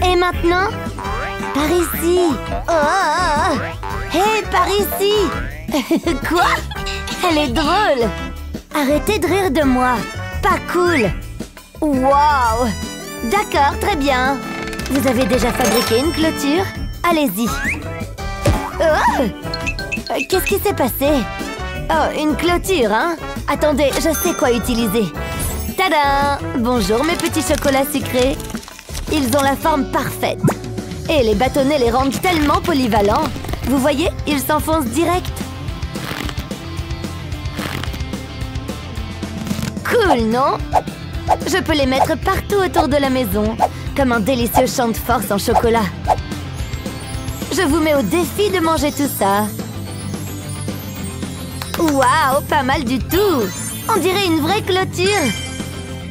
Et maintenant? Par ici. Oh! Hé, par ici. Quoi? Elle est drôle. Arrêtez de rire de moi. Pas cool. Wow! D'accord, très bien. Vous avez déjà fabriqué une clôture? Allez-y. Oh! Qu'est-ce qui s'est passé? Oh, une clôture, hein? Attendez, je sais quoi utiliser. Tada! Bonjour mes petits chocolats sucrés. Ils ont la forme parfaite. Et les bâtonnets les rendent tellement polyvalents. Vous voyez, ils s'enfoncent direct. Cool, non? Je peux les mettre partout autour de la maison, comme un délicieux champ de force en chocolat. Je vous mets au défi de manger tout ça. Waouh, pas mal du tout! On dirait une vraie clôture.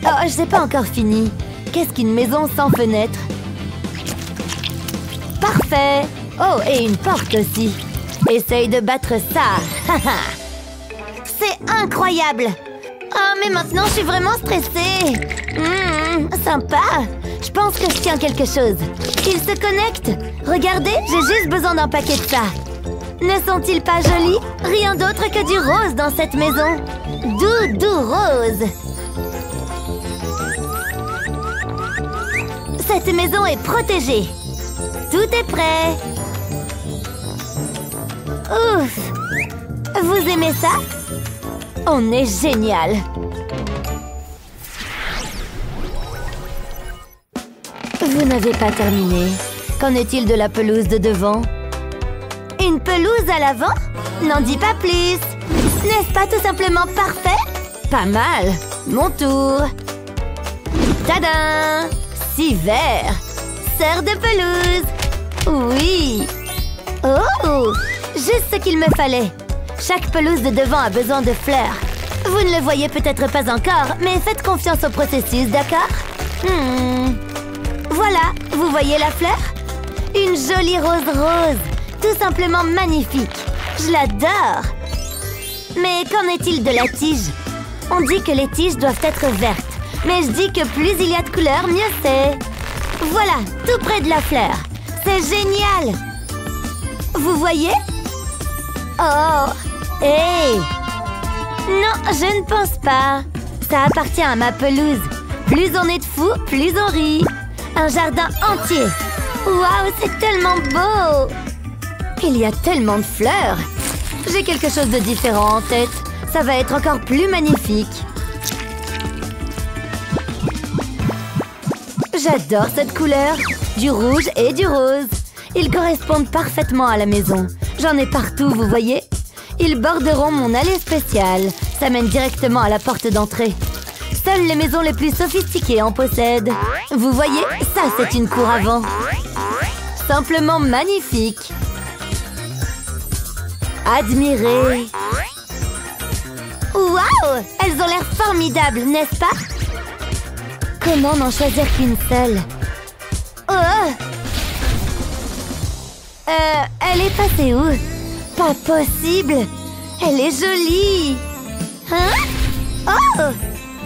Oh, je n'ai pas encore fini. Qu'est-ce qu'une maison sans fenêtre? Parfait! Oh, et une porte aussi. Essaye de battre ça. C'est incroyable! Oh, mais maintenant, je suis vraiment stressée. Sympa. Je pense que je tiens quelque chose. Ils se connectent. Regardez, j'ai juste besoin d'un paquet de ça. Ne sont-ils pas jolis? Rien d'autre que du rose dans cette maison. Doudou rose. Cette maison est protégée. Tout est prêt. Ouf! Vous aimez ça? On est génial! Vous n'avez pas terminé. Qu'en est-il de la pelouse de devant? Une pelouse à l'avant? N'en dis pas plus! N'est-ce pas tout simplement parfait? Pas mal! Mon tour! Tadam! 6 verres! Serre de pelouse! Oui! Oh! Juste ce qu'il me fallait! Chaque pelouse de devant a besoin de fleurs. Vous ne le voyez peut-être pas encore, mais faites confiance au processus, d'accord? Voilà, vous voyez la fleur? Une jolie rose. Tout simplement magnifique. Je l'adore. Mais qu'en est-il de la tige? On dit que les tiges doivent être vertes. Mais je dis que plus il y a de couleurs, mieux c'est. Voilà, tout près de la fleur. C'est génial! Vous voyez? Oh! Hey! Non, je ne pense pas. Ça appartient à ma pelouse. Plus on est de fous, plus on rit. Un jardin entier. Waouh, c'est tellement beau! Il y a tellement de fleurs. J'ai quelque chose de différent en tête. Ça va être encore plus magnifique. J'adore cette couleur. Du rouge et du rose. Ils correspondent parfaitement à la maison. J'en ai partout, vous voyez? Ils borderont mon allée spéciale. Ça mène directement à la porte d'entrée. Seules les maisons les plus sophistiquées en possèdent. Vous voyez? Ça, c'est une cour avant. Simplement magnifique. Admirez. Waouh! Elles ont l'air formidables, n'est-ce pas? Comment n'en choisir qu'une seule? Oh! Elle est passée où? Pas possible! Elle est jolie! Hein? Oh!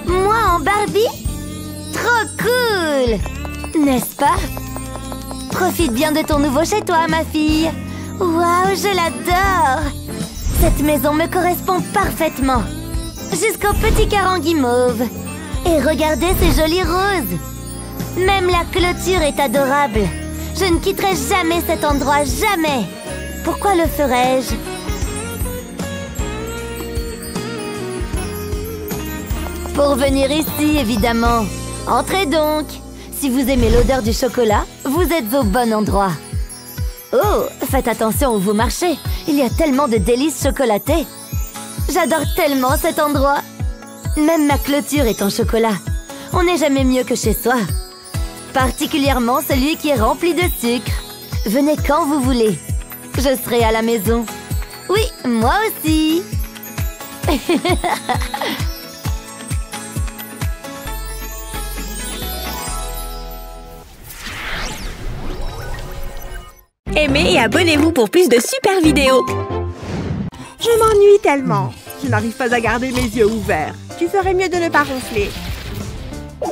Moi en Barbie? Trop cool! N'est-ce pas? Profite bien de ton nouveau chez toi, ma fille! Waouh, je l'adore! Cette maison me correspond parfaitement! Jusqu'au petit carré guimauve! Et regardez ces jolies roses! Même la clôture est adorable! Je ne quitterai jamais cet endroit, jamais! Pourquoi le ferais-je? Pour venir ici, évidemment! Entrez donc! Si vous aimez l'odeur du chocolat, vous êtes au bon endroit! Oh, faites attention où vous marchez! Il y a tellement de délices chocolatées! J'adore tellement cet endroit! Même ma clôture est en chocolat! On n'est jamais mieux que chez soi! Particulièrement celui qui est rempli de sucre! Venez quand vous voulez! Je serai à la maison! Oui, moi aussi! Aimez et abonnez-vous pour plus de super vidéos! Je m'ennuie tellement. Je n'arrive pas à garder mes yeux ouverts. Tu ferais mieux de ne pas ronfler.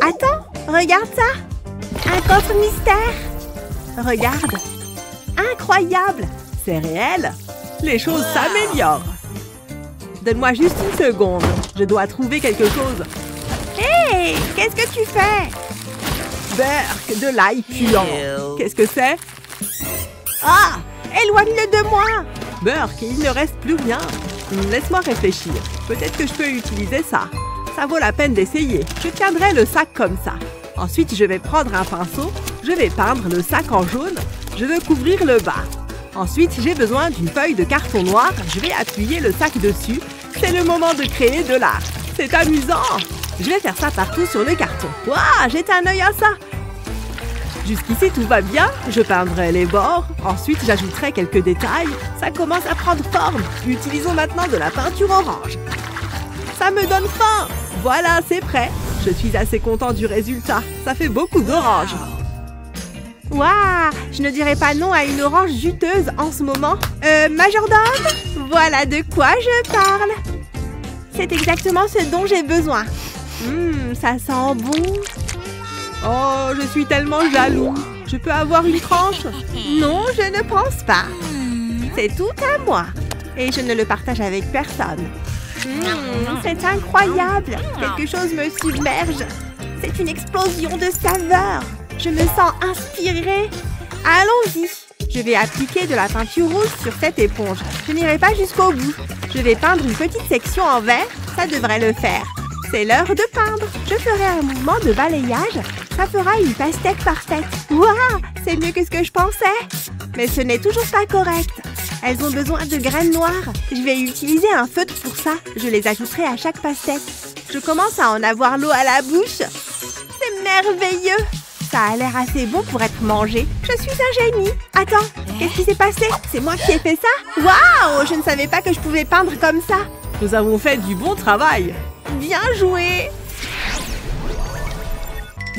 Attends, regarde ça. Un coffre mystère. Regarde. Incroyable. C'est réel. Les choses s'améliorent. Donne-moi juste une seconde. Je dois trouver quelque chose. Hé, qu'est-ce que tu fais? Berk, de l'ail puant. Qu'est-ce que c'est? Ah, éloigne-le de moi. Berk, il ne reste plus rien. Laisse-moi réfléchir. Peut-être que je peux utiliser ça. Ça vaut la peine d'essayer. Je tiendrai le sac comme ça. Ensuite, je vais prendre un pinceau. Je vais peindre le sac en jaune. Je veux couvrir le bas. Ensuite, j'ai besoin d'une feuille de carton noir. Je vais appuyer le sac dessus. C'est le moment de créer de l'art. C'est amusant. Je vais faire ça partout sur le carton. Waouh, jette un œil à ça. Jusqu'ici, tout va bien. Je peindrai les bords. Ensuite, j'ajouterai quelques détails. Ça commence à prendre forme. Utilisons maintenant de la peinture orange. Ça me donne faim. Voilà, c'est prêt. Je suis assez content du résultat. Ça fait beaucoup d'orange. Waouh, je ne dirais pas non à une orange juteuse en ce moment. Majordome, voilà de quoi je parle. C'est exactement ce dont j'ai besoin. Ça sent bon. Oh, je suis tellement jaloux. Je peux avoir une tranche? Non, je ne pense pas. C'est tout à moi. Et je ne le partage avec personne. C'est incroyable. Quelque chose me submerge. C'est une explosion de saveurs. Je me sens inspirée. Allons-y. Je vais appliquer de la peinture rouge sur cette éponge. Je n'irai pas jusqu'au bout. Je vais peindre une petite section en vert. Ça devrait le faire. C'est l'heure de peindre. Je ferai un mouvement de balayage. Ça fera une pastèque parfaite. Waouh, c'est mieux que ce que je pensais. Mais ce n'est toujours pas correct. Elles ont besoin de graines noires. Je vais utiliser un feutre pour ça. Je les ajouterai à chaque pastèque. Je commence à en avoir l'eau à la bouche. C'est merveilleux. Ça a l'air assez bon pour être mangé. Je suis un génie. Attends, qu'est-ce qui s'est passé? C'est moi qui ai fait ça? Waouh, je ne savais pas que je pouvais peindre comme ça. Nous avons fait du bon travail. Bien joué.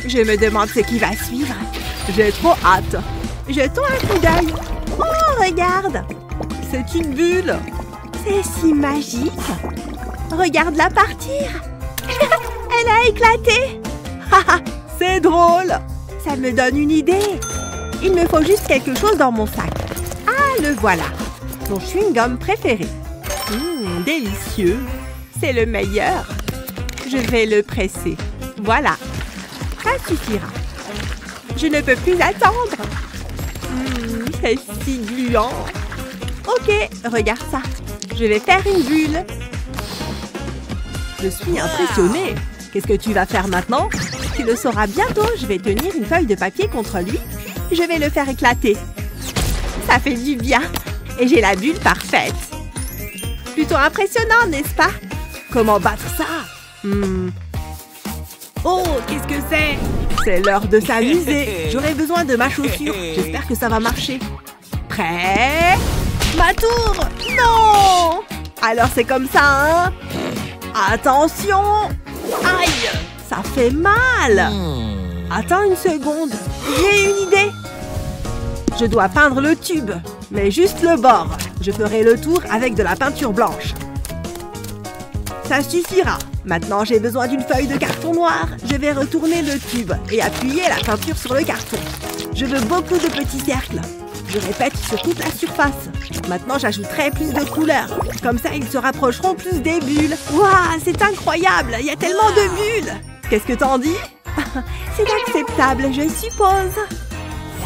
Je me demande ce qui va suivre. J'ai trop hâte. Jetons un coup d'œil. Oh, regarde. C'est une bulle. C'est si magique. Regarde-la partir. Elle a éclaté. C'est drôle. Ça me donne une idée. Il me faut juste quelque chose dans mon sac. Ah, le voilà. Mon chewing-gum préféré. Délicieux. C'est le meilleur. Je vais le presser. Voilà. Ça suffira. Je ne peux plus attendre. C'est si gluant. Ok, regarde ça. Je vais faire une bulle. Je suis impressionnée. Qu'est-ce que tu vas faire maintenant? Tu le sauras bientôt. Je vais tenir une feuille de papier contre lui, puis je vais le faire éclater. Ça fait du bien. Et j'ai la bulle parfaite. Plutôt impressionnant, n'est-ce pas? Comment battre ça? Oh, qu'est-ce que c'est? C'est l'heure de s'amuser. J'aurai besoin de ma chaussure. J'espère que ça va marcher. Prêt? Ma tour! Non! Alors c'est comme ça, hein? Attention! Aïe! Ça fait mal! Attends une seconde. J'ai une idée. Je dois peindre le tube, mais juste le bord. Je ferai le tour avec de la peinture blanche. Ça suffira. Maintenant, j'ai besoin d'une feuille de carton noir. Je vais retourner le tube et appuyer la peinture sur le carton. Je veux beaucoup de petits cercles. Je répète sur toute la surface. Maintenant, j'ajouterai plus de couleurs. Comme ça, ils se rapprocheront plus des bulles. Waouh, c'est incroyable! Il y a tellement de bulles! Qu'est-ce que t'en dis? C'est acceptable, je suppose.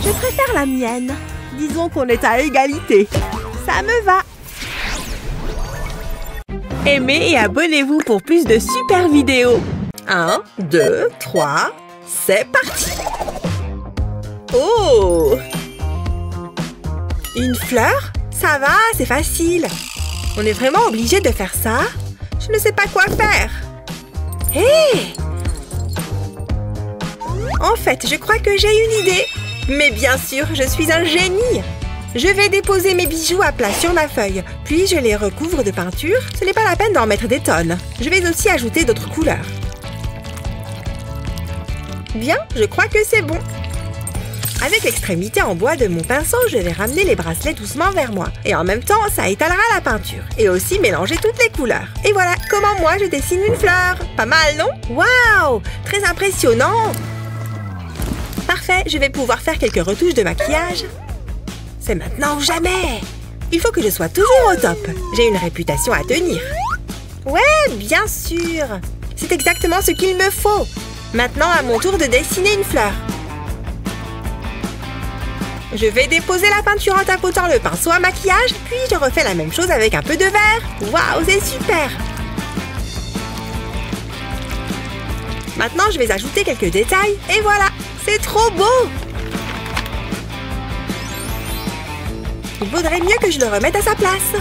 Je préfère la mienne. Disons qu'on est à égalité. Ça me va. Aimez et abonnez-vous pour plus de super vidéos. 1, 2, 3, c'est parti! Oh! Une fleur? Ça va, c'est facile. On est vraiment obligé de faire ça? Je ne sais pas quoi faire. Hé! En fait, je crois que j'ai une idée. Mais bien sûr, je suis un génie. Je vais déposer mes bijoux à plat sur la feuille, puis je les recouvre de peinture. Ce n'est pas la peine d'en mettre des tonnes. Je vais aussi ajouter d'autres couleurs. Bien, je crois que c'est bon. Avec l'extrémité en bois de mon pinceau, je vais ramener les bracelets doucement vers moi. Et en même temps, ça étalera la peinture. Et aussi mélanger toutes les couleurs. Et voilà, comment moi je dessine une fleur. Pas mal, non? Waouh! Très impressionnant! Parfait! Parfait, je vais pouvoir faire quelques retouches de maquillage. C'est maintenant ou jamais. Il faut que je sois toujours au top. J'ai une réputation à tenir. Ouais, bien sûr. C'est exactement ce qu'il me faut. Maintenant, à mon tour de dessiner une fleur. Je vais déposer la peinture en tapotant le pinceau à maquillage, puis je refais la même chose avec un peu de vert. Waouh, c'est super! Maintenant, je vais ajouter quelques détails, et voilà! C'est trop beau! Il vaudrait mieux que je le remette à sa place.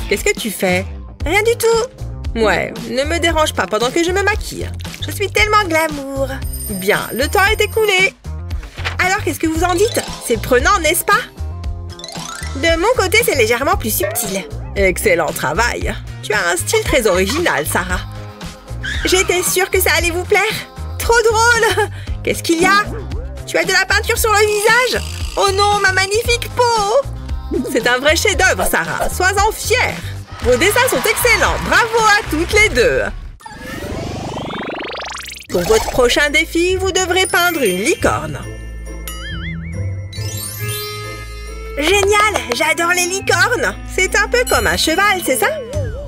Qu'est-ce que tu fais? Rien du tout! Ouais, ne me dérange pas pendant que je me maquille. Je suis tellement glamour. Bien, le temps est écoulé. Alors, qu'est-ce que vous en dites? C'est prenant, n'est-ce pas? De mon côté, c'est légèrement plus subtil. Excellent travail. Tu as un style très original, Sarah. J'étais sûre que ça allait vous plaire. Trop drôle! Qu'est-ce qu'il y a? Tu as de la peinture sur le visage? Oh non, ma magnifique peau! C'est un vrai chef-d'œuvre, Sarah. Sois-en fière. Vos dessins sont excellents. Bravo à toutes les deux. Pour votre prochain défi, vous devrez peindre une licorne. Génial! J'adore les licornes! C'est un peu comme un cheval, c'est ça?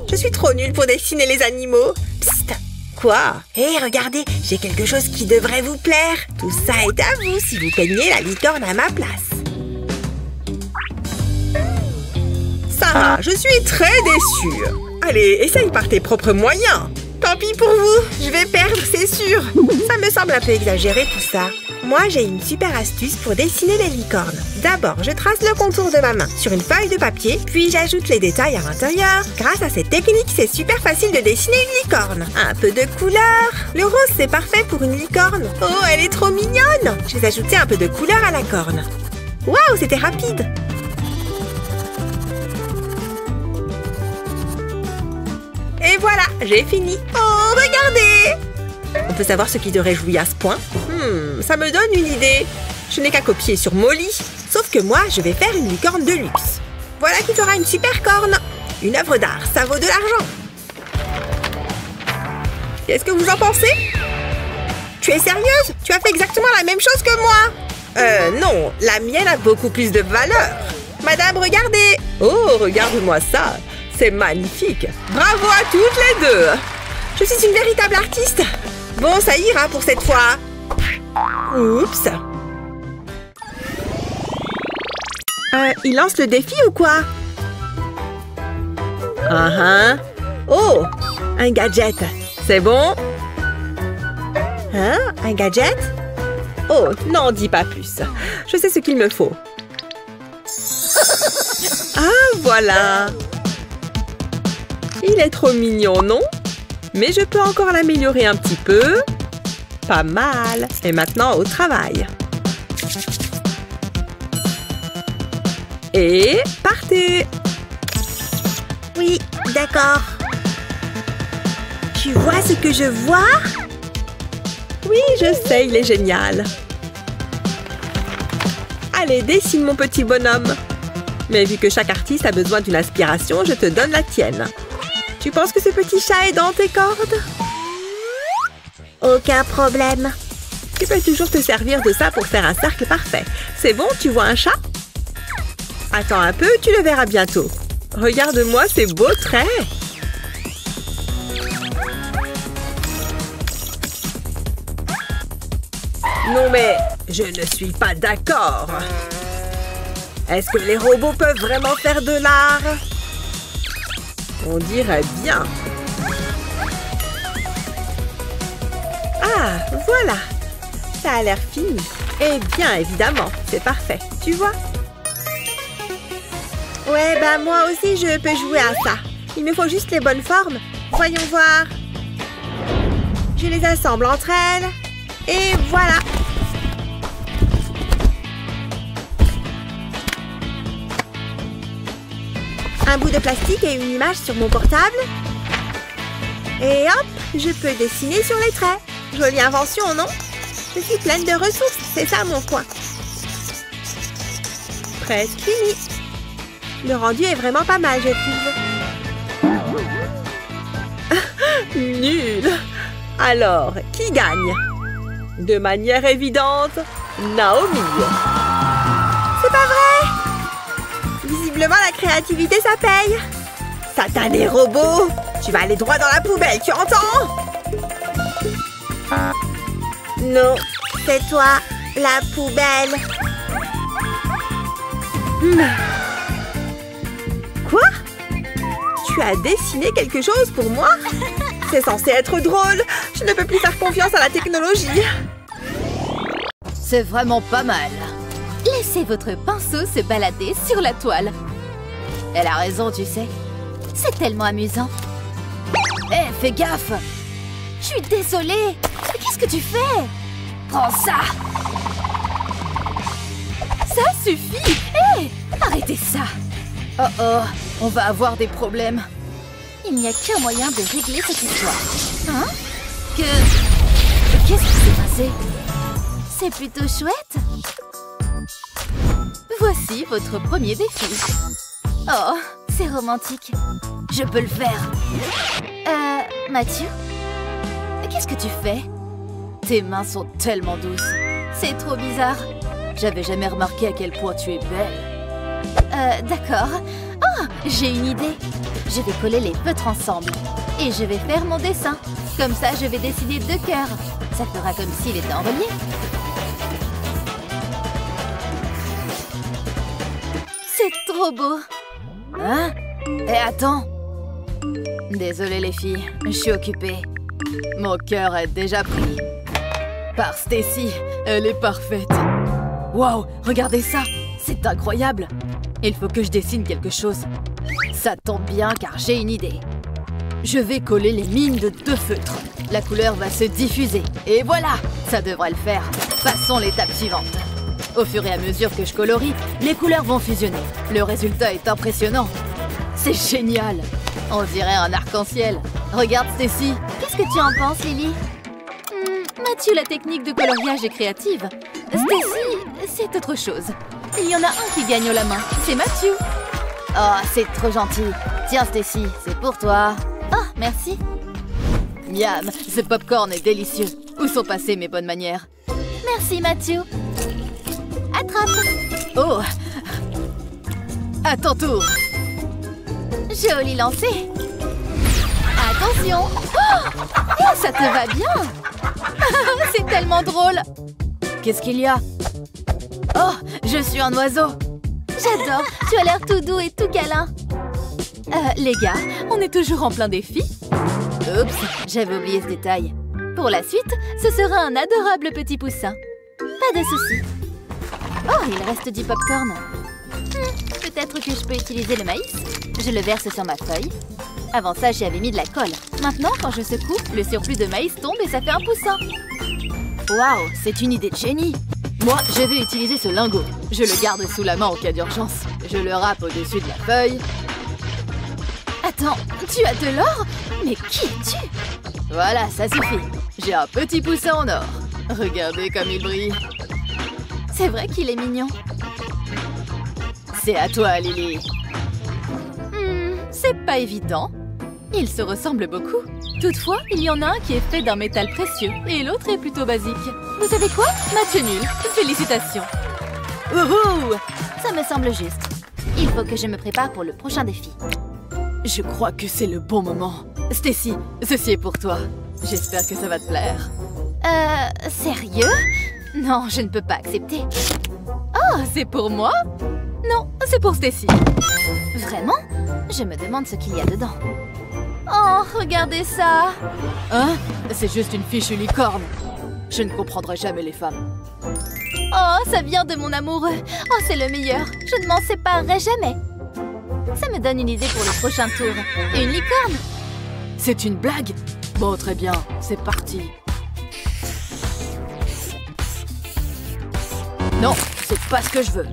Je suis trop nulle pour dessiner les animaux. Psst! Quoi? Hé, regardez, j'ai quelque chose qui devrait vous plaire. Tout ça est à vous si vous peignez la licorne à ma place. Sarah, je suis très déçue. Allez, essaye par tes propres moyens. Tant pis pour vous, je vais perdre, c'est sûr. Ça me semble un peu exagéré tout ça. Moi, j'ai une super astuce pour dessiner les licornes. D'abord, je trace le contour de ma main sur une feuille de papier, puis j'ajoute les détails à l'intérieur. Grâce à cette technique, c'est super facile de dessiner une licorne. Un peu de couleur. Le rose, c'est parfait pour une licorne. Oh, elle est trop mignonne. Je vais ajouter un peu de couleur à la corne. Waouh, c'était rapide. Et voilà, j'ai fini. Oh, regardez! On peut savoir ce qui te réjouit à ce point? Ça me donne une idée. Je n'ai qu'à copier sur Molly. Sauf que moi, je vais faire une licorne de luxe. Voilà qui fera une super corne. Une œuvre d'art, ça vaut de l'argent. Qu'est-ce que vous en pensez? Tu es sérieuse? Tu as fait exactement la même chose que moi. Non, la mienne a beaucoup plus de valeur. Madame, regardez. Oh, regarde-moi ça. C'est magnifique. Bravo à toutes les deux. Je suis une véritable artiste. Bon, ça ira pour cette fois. Oups. Il lance le défi ou quoi? Oh, un gadget. C'est bon? Hein? Un gadget? Oh, n'en dis pas plus. Je sais ce qu'il me faut. Ah, voilà. Il est trop mignon, non? Mais je peux encore l'améliorer un petit peu. Pas mal. Et maintenant, au travail. Et partez! Oui, d'accord. Tu vois ce que je vois? Oui, je sais, il est génial. Allez, dessine mon petit bonhomme. Mais vu que chaque artiste a besoin d'une inspiration, je te donne la tienne. Tu penses que ce petit chat est dans tes cordes? Aucun problème. Tu peux toujours te servir de ça pour faire un cercle parfait. C'est bon, tu vois un chat? Attends un peu, tu le verras bientôt. Regarde-moi ces beaux traits. Non mais, je ne suis pas d'accord. Est-ce que les robots peuvent vraiment faire de l'art? On dirait bien. Ah, voilà. Ça a l'air fini. Et bien évidemment, c'est parfait. Tu vois? Ouais, bah moi aussi je peux jouer à ça. Il me faut juste les bonnes formes. Voyons voir. Je les assemble entre elles. Et voilà. Un bout de plastique et une image sur mon portable. Et hop, je peux dessiner sur les traits. Jolie invention, non? Je suis pleine de ressources, c'est ça mon coin. Presque fini. Le rendu est vraiment pas mal, je trouve. Nul. Alors, qui gagne? De manière évidente, Naomi. C'est pas vrai! Visiblement, la créativité, ça paye. Satané robot! Tu vas aller droit dans la poubelle, tu entends? Non, c'est toi, la poubelle. Quoi? Tu as dessiné quelque chose pour moi? C'est censé être drôle. Je ne peux plus faire confiance à la technologie. C'est vraiment pas mal. Laissez votre pinceau se balader sur la toile. Elle a raison, tu sais. C'est tellement amusant. Hé, fais gaffe! Je suis désolée! Mais qu'est-ce que tu fais? Prends ça! Ça suffit! Hé! Arrêtez ça! Oh oh, on va avoir des problèmes. Il n'y a qu'un moyen de régler cette histoire. Hein? Qu'est-ce qui s'est passé? C'est plutôt chouette. Voici votre premier défi. Oh, c'est romantique. Je peux le faire. Mathieu? Qu'est-ce que tu fais? Tes mains sont tellement douces. C'est trop bizarre. J'avais jamais remarqué à quel point tu es belle. D'accord. Oh, j'ai une idée. Je vais coller les feutres ensemble. Et je vais faire mon dessin. Comme ça, je vais dessiner 2 cœurs. Ça fera comme s'il était en relief. C'est trop beau. Hein? Eh, attends. Désolée les filles, je suis occupée. Mon cœur est déjà pris. Par Stacy, elle est parfaite. Waouh, regardez ça. C'est incroyable. Il faut que je dessine quelque chose. Ça tombe bien car j'ai une idée. Je vais coller les mines de 2 feutres. La couleur va se diffuser. Et voilà, ça devrait le faire. Passons l'étape suivante. Au fur et à mesure que je colorie, les couleurs vont fusionner. Le résultat est impressionnant. C'est génial. On dirait un arc-en-ciel. Regarde, Stacy. Qu'est-ce que tu en penses, Lily? Mathieu, la technique de coloriage est créative. Stacy, c'est autre chose. Il y en a un qui gagne la main. C'est Mathieu. Oh, c'est trop gentil. Tiens, Stacy, c'est pour toi. Oh, merci. Miam, ce popcorn est délicieux. Où sont passées mes bonnes manières? Merci, Mathieu. Attrape. Oh. À ton tour. Joli lancer. Attention. Oh, ça te va bien. C'est tellement drôle. Qu'est-ce qu'il y a? Oh, je suis un oiseau. J'adore. Tu as l'air tout doux et tout câlin. Les gars, on est toujours en plein défi. Oups, j'avais oublié ce détail. Pour la suite, ce sera un adorable petit poussin. Pas de souci. Oh, il reste du popcorn. Peut-être que je peux utiliser le maïs. Je le verse sur ma feuille. Avant ça, j'y avais mis de la colle. Maintenant, quand je secoue, le surplus de maïs tombe et ça fait un poussin. Waouh, c'est une idée de génie. Moi, je vais utiliser ce lingot. Je le garde sous la main en cas d'urgence. Je le râpe au-dessus de la feuille. Attends, tu as de l'or? Mais qui es-tu? Voilà, ça suffit. J'ai un petit poussin en or. Regardez comme il brille. C'est vrai qu'il est mignon. C'est à toi, Lily. C'est pas évident. Ils se ressemblent beaucoup. Toutefois, il y en a un qui est fait d'un métal précieux et l'autre est plutôt basique. Vous savez quoi? Mathieu nul. Félicitations. Wouhou! Ça me semble juste. Il faut que je me prépare pour le prochain défi. Je crois que c'est le bon moment. Stacy, ceci est pour toi. J'espère que ça va te plaire. Sérieux? Non, je ne peux pas accepter. Oh, c'est pour moi? Non, c'est pour Stacy. Vraiment? Je me demande ce qu'il y a dedans. Oh, regardez ça! Hein? C'est juste une fichue licorne. Je ne comprendrai jamais les femmes. Oh, ça vient de mon amoureux. Oh, c'est le meilleur. Je ne m'en séparerai jamais. Ça me donne une idée pour le prochain tour. Une licorne? C'est une blague? Bon, très bien. C'est parti. Non, c'est pas ce que je veux.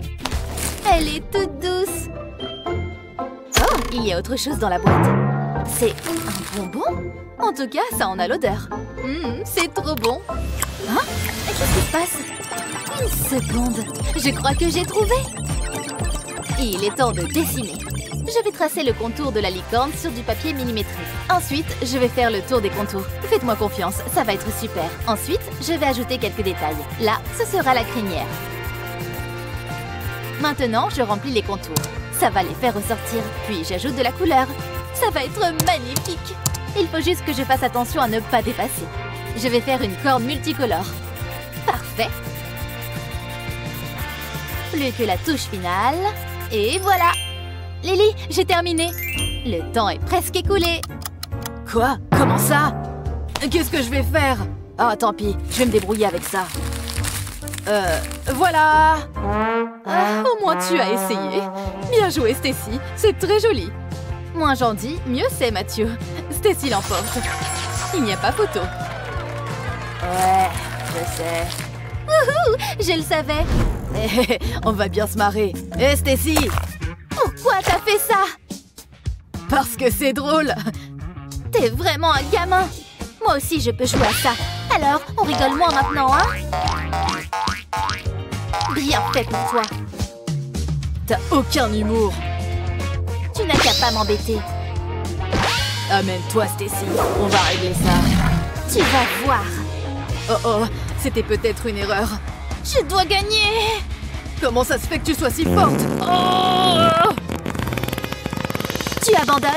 Elle est toute douce. Oh, il y a autre chose dans la boîte. C'est un bonbon? En tout cas, ça en a l'odeur. C'est trop bon. Hein? Qu'est-ce qui se passe? Une seconde. Je crois que j'ai trouvé. Il est temps de dessiner. Je vais tracer le contour de la licorne sur du papier millimétré. Ensuite, je vais faire le tour des contours. Faites-moi confiance, ça va être super. Ensuite, je vais ajouter quelques détails. Là, ce sera la crinière. Maintenant, je remplis les contours. Ça va les faire ressortir. Puis, j'ajoute de la couleur. Ça va être magnifique. Il faut juste que je fasse attention à ne pas dépasser. Je vais faire une corne multicolore. Parfait. Plus que la touche finale. Et voilà. Lily, j'ai terminé. Le temps est presque écoulé. Quoi? Comment ça? Qu'est-ce que je vais faire? Ah, tant pis, je vais me débrouiller avec ça. Voilà. Au moins tu as essayé. Bien joué, Stacy. C'est très joli. Moins j'en dis, mieux c'est, Mathieu. Stacy l'emporte. Il n'y a pas photo. Ouais, je sais. Wouhou, je le savais. On va bien se marrer. Hé, Stacy! Pourquoi t'as fait ça? Parce que c'est drôle. T'es vraiment un gamin. Moi aussi, je peux jouer à ça. Alors, on rigole moins maintenant, hein? Bien fait pour toi. T'as aucun humour. Tu n'as qu'à pas m'embêter. Amène-toi, Stacy. On va régler ça. Tu vas voir. Oh oh, c'était peut-être une erreur. Je dois gagner. Comment ça se fait que tu sois si forte? Oh! Tu abandonnes?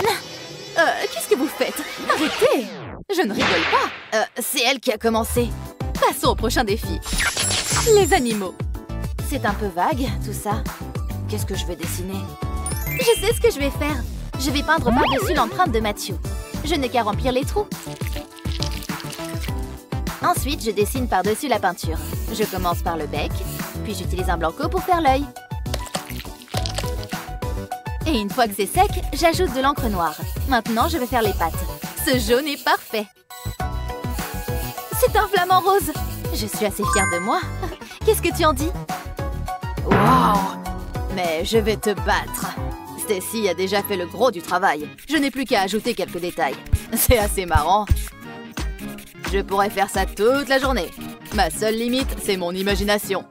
Qu'est-ce que vous faites? Arrêtez! Je ne rigole pas. C'est elle qui a commencé. Passons au prochain défi. Les animaux. C'est un peu vague, tout ça. Qu'est-ce que je vais dessiner? Je sais ce que je vais faire. Je vais peindre par-dessus l'empreinte de Mathieu. Je n'ai qu'à remplir les trous. Ensuite, je dessine par-dessus la peinture. Je commence par le bec, puis j'utilise un blanco pour faire l'œil. Et une fois que c'est sec, j'ajoute de l'encre noire. Maintenant, je vais faire les pattes. Ce jaune est parfait. C'est un flamant rose. Je suis assez fière de moi. Qu'est-ce que tu en dis? Wow! Mais je vais te battre. Stacy a déjà fait le gros du travail. Je n'ai plus qu'à ajouter quelques détails. C'est assez marrant. Je pourrais faire ça toute la journée. Ma seule limite, c'est mon imagination.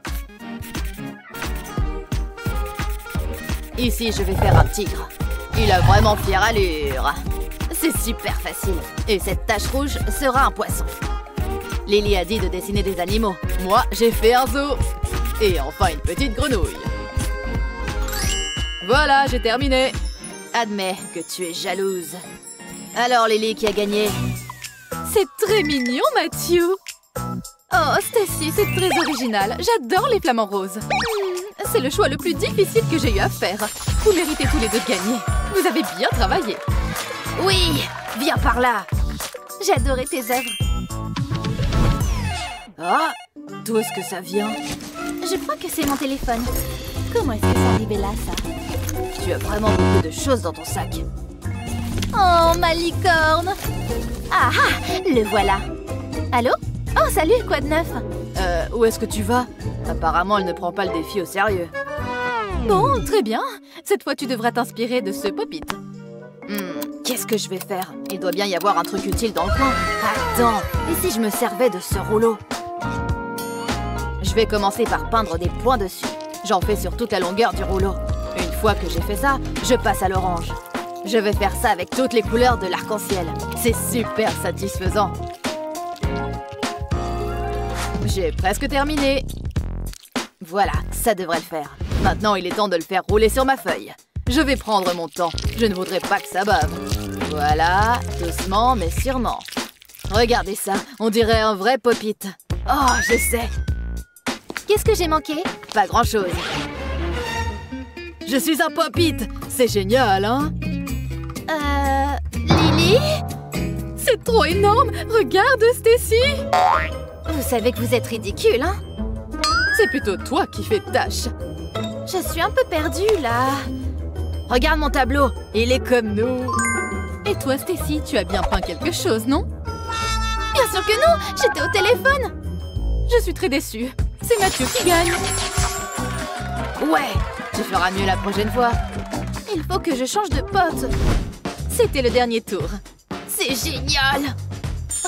Ici, je vais faire un tigre. Il a vraiment fière allure. C'est super facile. Et cette tache rouge sera un poisson. Lily a dit de dessiner des animaux. Moi, j'ai fait un zoo. Et enfin, une petite grenouille. Voilà, j'ai terminé. Admets que tu es jalouse. Alors, Lily, qui a gagné? C'est très mignon, Mathieu. Oh, Stacy, c'est très original. J'adore les flamants roses. C'est le choix le plus difficile que j'ai eu à faire. Vous méritez tous les deux de gagner. Vous avez bien travaillé. Oui, viens par là. J'ai adoré tes œuvres. Ah, d'où est-ce que ça vient? Je crois que c'est mon téléphone. Comment est-ce que c'est arrivé là, ça? Tu as vraiment beaucoup de choses dans ton sac. Oh, ma licorne! Ah ah, le voilà. Allô? Oh, salut, quoi de neuf? Où est-ce que tu vas? Apparemment, elle ne prend pas le défi au sérieux. Bon, très bien. Cette fois, tu devras t'inspirer de ce pop-it. Qu'est-ce que je vais faire? Il doit bien y avoir un truc utile dans le coin. Attends, et si je me servais de ce rouleau? Je vais commencer par peindre des points dessus. J'en fais sur toute la longueur du rouleau. Une fois que j'ai fait ça, je passe à l'orange. Je vais faire ça avec toutes les couleurs de l'arc-en-ciel. C'est super satisfaisant. J'ai presque terminé. Voilà, ça devrait le faire. Maintenant, il est temps de le faire rouler sur ma feuille. Je vais prendre mon temps. Je ne voudrais pas que ça bave. Voilà, doucement mais sûrement. Regardez ça, on dirait un vrai pop-it. Oh, je sais. Qu'est-ce que j'ai manqué? Pas grand-chose. Je suis un pop-it. C'est génial, hein? Lily? C'est trop énorme. Regarde, Stacy. Vous savez que vous êtes ridicule, hein? C'est plutôt toi qui fais tâche. Je suis un peu perdue, là. Regarde mon tableau. Il est comme nous. Et toi, Stacy, tu as bien peint quelque chose, non? Bien sûr que non. J'étais au téléphone. Je suis très déçue. C'est Mathieu qui gagne. Ouais, tu feras mieux la prochaine fois. Il faut que je change de pote. C'était le dernier tour. C'est génial.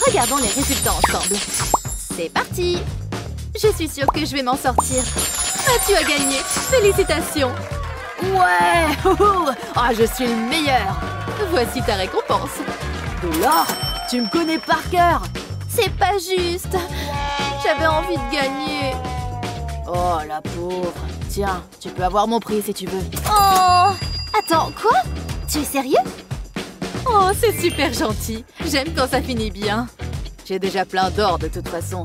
Regardons les résultats ensemble. C'est parti. Je suis sûre que je vais m'en sortir. Mathieu a gagné. Félicitations. Ouais! Oh, je suis le meilleur! Voici ta récompense. De l'or? Tu me connais par cœur. C'est pas juste. J'avais envie de gagner. Oh, la pauvre. Tiens, tu peux avoir mon prix si tu veux. Oh! Attends, quoi? Tu es sérieux? Oh, c'est super gentil. J'aime quand ça finit bien. J'ai déjà plein d'or de toute façon.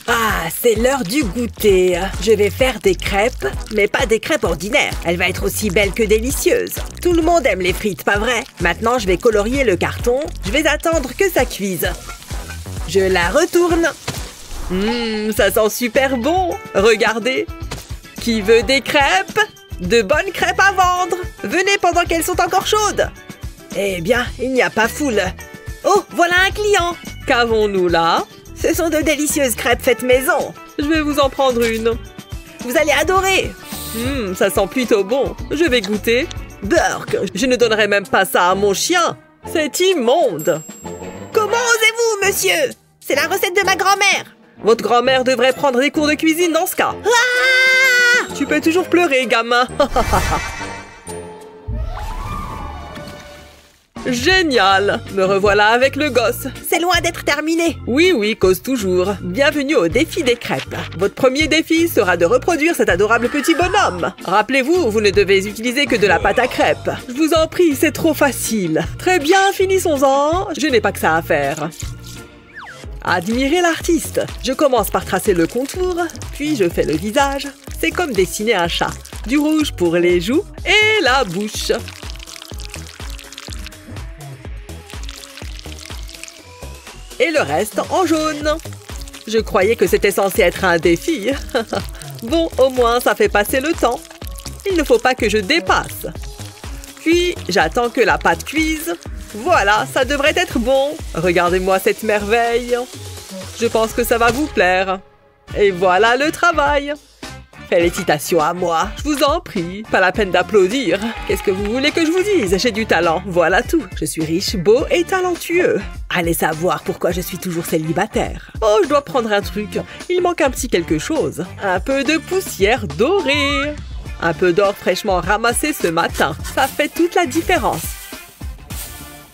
Ah, c'est l'heure du goûter. Je vais faire des crêpes, mais pas des crêpes ordinaires. Elle va être aussi belle que délicieuse. Tout le monde aime les frites, pas vrai? Maintenant, je vais colorier le carton. Je vais attendre que ça cuise. Je la retourne. Ça sent super bon. Regardez. Qui veut des crêpes? De bonnes crêpes à vendre. Venez pendant qu'elles sont encore chaudes. Eh bien, il n'y a pas foule. Oh, voilà un client. Qu'avons-nous là? Ce sont de délicieuses crêpes faites maison. Je vais vous en prendre une. Vous allez adorer. Ça sent plutôt bon. Je vais goûter. Burk, je ne donnerai même pas ça à mon chien. C'est immonde. Comment osez-vous, monsieur? C'est la recette de ma grand-mère. Votre grand-mère devrait prendre des cours de cuisine dans ce cas. Ah! Tu peux toujours pleurer, gamin. Génial! Me revoilà avec le gosse. C'est loin d'être terminé. Oui, cause toujours. Bienvenue au défi des crêpes. Votre premier défi sera de reproduire cet adorable petit bonhomme. Rappelez-vous, vous ne devez utiliser que de la pâte à crêpes. Je vous en prie, c'est trop facile. Très bien, finissons-en. Je n'ai pas que ça à faire. Admirez l'artiste. Je commence par tracer le contour, puis je fais le visage. C'est comme dessiner un chat. Du rouge pour les joues et la bouche. Et le reste en jaune. Je croyais que c'était censé être un défi. Bon, au moins, ça fait passer le temps. Il ne faut pas que je dépasse. Puis, j'attends que la pâte cuise. Voilà, ça devrait être bon. Regardez-moi cette merveille. Je pense que ça va vous plaire. Et voilà le travail. Félicitations à moi, je vous en prie. Pas la peine d'applaudir. Qu'est-ce que vous voulez que je vous dise? J'ai du talent, voilà tout. Je suis riche, beau et talentueux. Allez savoir pourquoi je suis toujours célibataire. Oh, je dois prendre un truc. Il manque un petit quelque chose. Un peu de poussière dorée. Un peu d'or fraîchement ramassé ce matin. Ça fait toute la différence.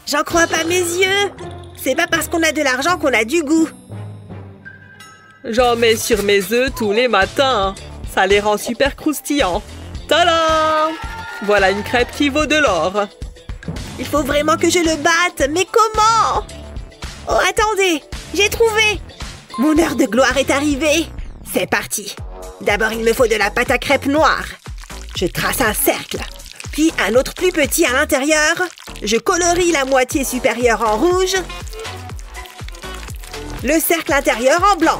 J'en crois pas mes yeux. C'est pas parce qu'on a de l'argent qu'on a du goût. J'en mets sur mes œufs tous les matins. Ça les rend super croustillants. Tadam! Voilà une crêpe qui vaut de l'or. Il faut vraiment que je le batte, mais comment? Oh, attendez, j'ai trouvé. Mon heure de gloire est arrivée. C'est parti. D'abord, il me faut de la pâte à crêpes noire. Je trace un cercle, puis un autre plus petit à l'intérieur. Je colorie la moitié supérieure en rouge, le cercle intérieur en blanc.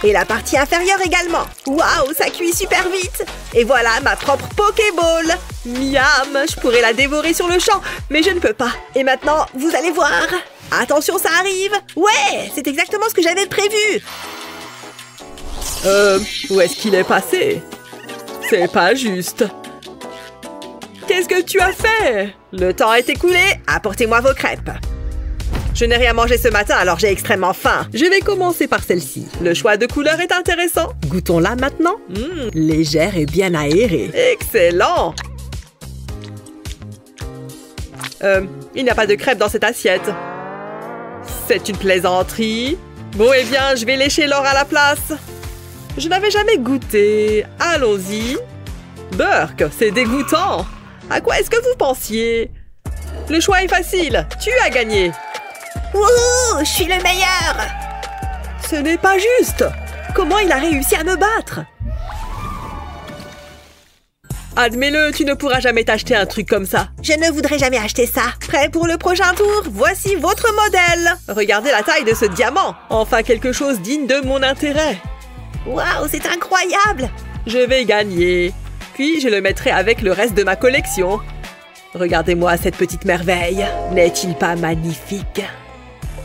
Et la partie inférieure également. Waouh, ça cuit super vite. Et voilà ma propre Pokéball. Miam, je pourrais la dévorer sur le champ, mais je ne peux pas. Et maintenant, vous allez voir. Attention, ça arrive. Ouais, c'est exactement ce que j'avais prévu. Où est-ce qu'il est passé? C'est pas juste. Qu'est-ce que tu as fait? Le temps est écoulé. Apportez-moi vos crêpes. Je n'ai rien mangé ce matin, alors j'ai extrêmement faim. Je vais commencer par celle-ci. Le choix de couleur est intéressant. Goûtons-la maintenant. Légère et bien aérée. Excellent! Il n'y a pas de crêpes dans cette assiette. C'est une plaisanterie. Bon, eh bien, je vais lécher l'or à la place. Je n'avais jamais goûté. Allons-y. Burk, c'est dégoûtant. À quoi est-ce que vous pensiez? Le choix est facile. Tu as gagné. Wouhou, je suis le meilleur! Ce n'est pas juste! Comment il a réussi à me battre? Admets-le, tu ne pourras jamais t'acheter un truc comme ça. Je ne voudrais jamais acheter ça. Prêt pour le prochain tour? Voici votre modèle! Regardez la taille de ce diamant! Enfin quelque chose digne de mon intérêt. Waouh, c'est incroyable! Je vais gagner. Puis je le mettrai avec le reste de ma collection. Regardez-moi cette petite merveille. N'est-il pas magnifique?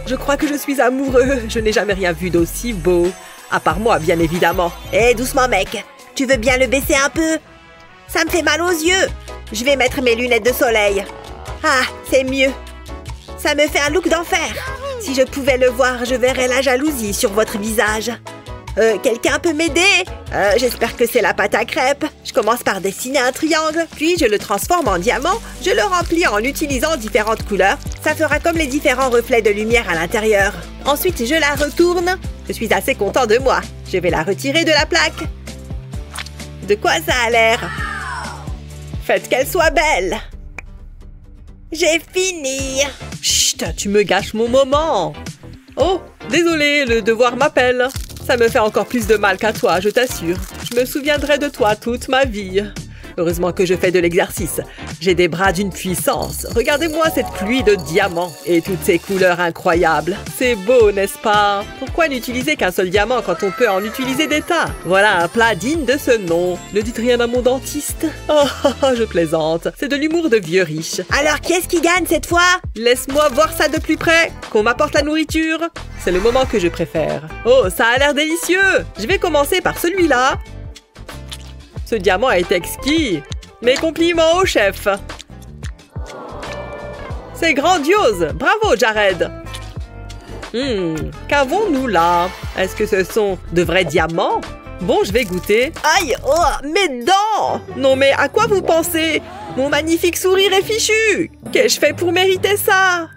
Je crois que je suis amoureux. Je n'ai jamais rien vu d'aussi beau. À part moi, bien évidemment. Hé, doucement, mec. Tu veux bien le baisser un peu? Ça me fait mal aux yeux. Je vais mettre mes lunettes de soleil. Ah, c'est mieux. Ça me fait un look d'enfer. Si je pouvais le voir, je verrais la jalousie sur votre visage. Quelqu'un peut m'aider? J'espère que c'est la pâte à crêpes. Je commence par dessiner un triangle, puis je le transforme en diamant. Je le remplis en utilisant différentes couleurs. Ça fera comme les différents reflets de lumière à l'intérieur. Ensuite, je la retourne. Je suis assez content de moi. Je vais la retirer de la plaque. De quoi ça a l'air? Faites qu'elle soit belle. J'ai fini. Chut, tu me gâches mon moment. Oh, désolé, le devoir m'appelle. Ça me fait encore plus de mal qu'à toi, je t'assure. Je me souviendrai de toi toute ma vie. Heureusement que je fais de l'exercice. J'ai des bras d'une puissance. Regardez-moi cette pluie de diamants et toutes ces couleurs incroyables. C'est beau, n'est-ce pas? Pourquoi n'utiliser qu'un seul diamant quand on peut en utiliser des tas? Voilà un plat digne de ce nom. Ne dites rien à mon dentiste. Oh, je plaisante. C'est de l'humour de vieux riche. Alors, qui est-ce qui gagne cette fois? Laisse-moi voir ça de plus près. Qu'on m'apporte la nourriture. C'est le moment que je préfère. Oh, ça a l'air délicieux. Je vais commencer par celui-là. Ce diamant est exquis. Mes compliments au chef. C'est grandiose. Bravo, Jared. Qu'avons-nous là? Est-ce que ce sont de vrais diamants? Bon, je vais goûter. Aïe, oh, mes dents! Non mais à quoi vous pensez? Mon magnifique sourire est fichu. Qu'ai-je fait pour mériter ça?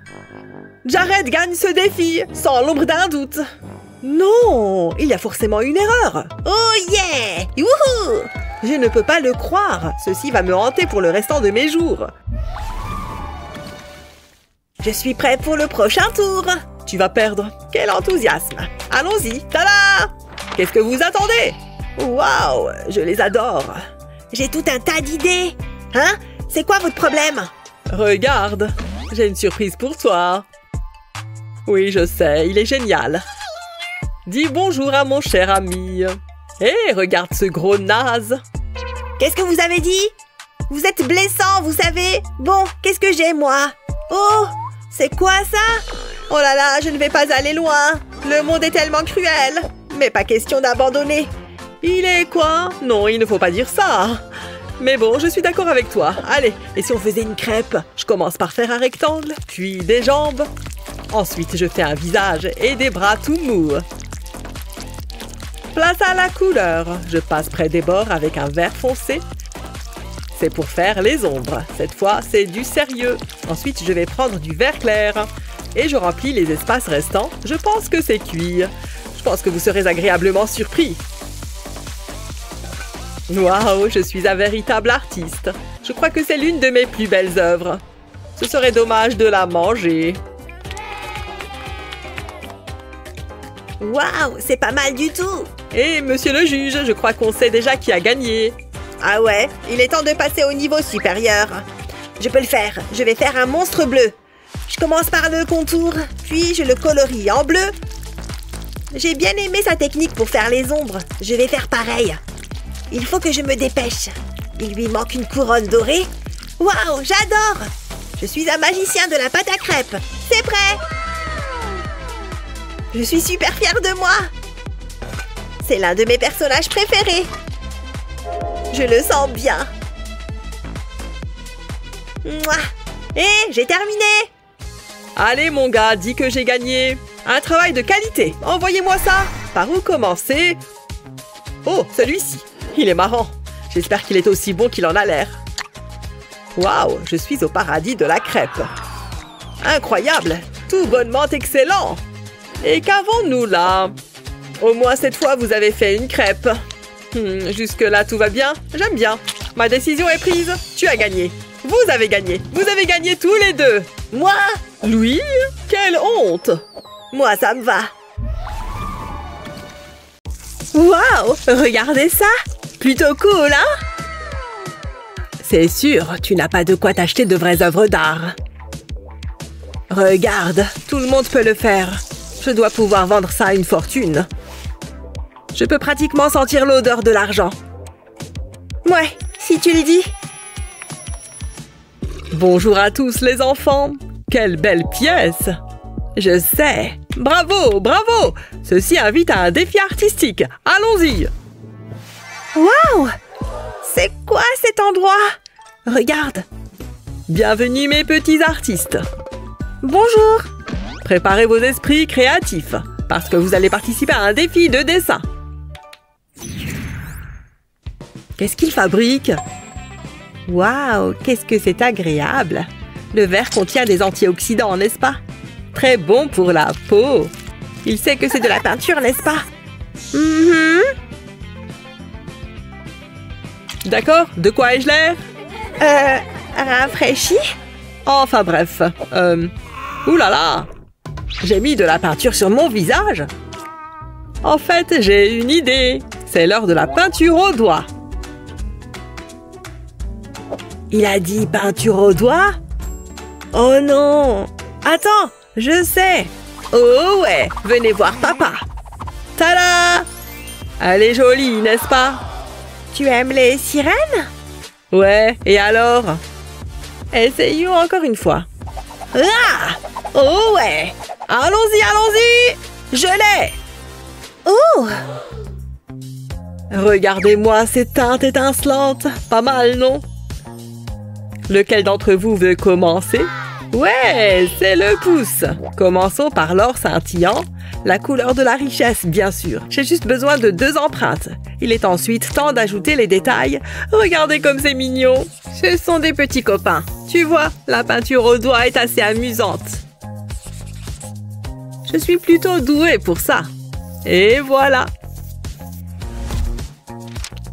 Jared gagne ce défi, sans l'ombre d'un doute. Non, il y a forcément une erreur. Oh yeah! Youhou! Je ne peux pas le croire. Ceci va me hanter pour le restant de mes jours. Je suis prêt pour le prochain tour. Tu vas perdre. Quel enthousiasme. Allons-y. Tada! Qu'est-ce que vous attendez? Waouh, je les adore. J'ai tout un tas d'idées. Hein? C'est quoi votre problème? Regarde, j'ai une surprise pour toi. Oui, je sais, il est génial. Dis bonjour à mon cher ami. Hé, regarde ce gros naze. Qu'est-ce que vous avez dit? Vous êtes blessant, vous savez. Bon, qu'est-ce que j'ai, moi? Oh, c'est quoi ça? Oh là là, je ne vais pas aller loin. Le monde est tellement cruel. Mais pas question d'abandonner. Il est quoi? Non, il ne faut pas dire ça. Mais bon, je suis d'accord avec toi. Allez, et si on faisait une crêpe? Je commence par faire un rectangle, puis des jambes. Ensuite, je fais un visage et des bras tout mous. Place à la couleur. Je passe près des bords avec un vert foncé. C'est pour faire les ombres. Cette fois, c'est du sérieux. Ensuite, je vais prendre du vert clair. Et je remplis les espaces restants. Je pense que c'est cuit. Je pense que vous serez agréablement surpris. Waouh, je suis un véritable artiste. Je crois que c'est l'une de mes plus belles œuvres. Ce serait dommage de la manger. Waouh, c'est pas mal du tout. Et monsieur le juge, je crois qu'on sait déjà qui a gagné. Ah ouais, il est temps de passer au niveau supérieur. Je peux le faire, je vais faire un monstre bleu. Je commence par le contour, puis je le colorie en bleu. J'ai bien aimé sa technique pour faire les ombres. Je vais faire pareil. Il faut que je me dépêche. Il lui manque une couronne dorée. Waouh, j'adore! Je suis un magicien de la pâte à crêpes. C'est prêt! Je suis super fière de moi. C'est l'un de mes personnages préférés. Je le sens bien. Mouah. Et j'ai terminé. Allez mon gars, dis que j'ai gagné. Un travail de qualité. Envoyez-moi ça. Par où commencer? Oh, celui-ci. Il est marrant. J'espère qu'il est aussi bon qu'il en a l'air. Waouh, je suis au paradis de la crêpe. Incroyable. Tout bonnement excellent. Et qu'avons-nous là? Au moins cette fois, vous avez fait une crêpe. Jusque-là, tout va bien. J'aime bien. Ma décision est prise. Tu as gagné. Vous avez gagné. Vous avez gagné tous les deux. Moi? Louis? Quelle honte! Moi, ça me va. Waouh! Regardez ça! Plutôt cool, hein? C'est sûr, tu n'as pas de quoi t'acheter de vraies œuvres d'art. Regarde, tout le monde peut le faire. Je dois pouvoir vendre ça à une fortune. Je peux pratiquement sentir l'odeur de l'argent. Ouais, si tu le dis. Bonjour à tous les enfants. Quelle belle pièce! Je sais. Bravo, bravo! Ceci invite à un défi artistique. Allons-y! Waouh! C'est quoi cet endroit? Regarde. Bienvenue mes petits artistes. Bonjour. Préparez vos esprits créatifs, parce que vous allez participer à un défi de dessin. qu'est-ce qu'il fabrique? Waouh, qu'est-ce que c'est agréable! Le verre contient des antioxydants, n'est-ce pas? Très bon pour la peau. Il sait que c'est de la peinture, n'est-ce pas? D'accord, de quoi ai-je l'air? Rafraîchi? Enfin bref. Ouh là là! J'ai mis de la peinture sur mon visage. En fait, j'ai une idée. C'est l'heure de la peinture au doigt. Il a dit peinture au doigt? Oh non! Attends, je sais! Oh ouais, venez voir papa! Tada! Elle est jolie, n'est-ce pas? Tu aimes les sirènes? Ouais, et alors? Essayons encore une fois. Ah! Oh ouais! Allons-y, allons-y! Je l'ai! Oh! Regardez-moi ces teintes étincelantes. Pas mal, non? Lequel d'entre vous veut commencer? Ouais, c'est le pouce. Commençons par l'or scintillant. La couleur de la richesse, bien sûr. J'ai juste besoin de 2 empreintes. Il est ensuite temps d'ajouter les détails. Regardez comme c'est mignon. Ce sont des petits copains. Tu vois, la peinture au doigt est assez amusante. Je suis plutôt douée pour ça. Et voilà.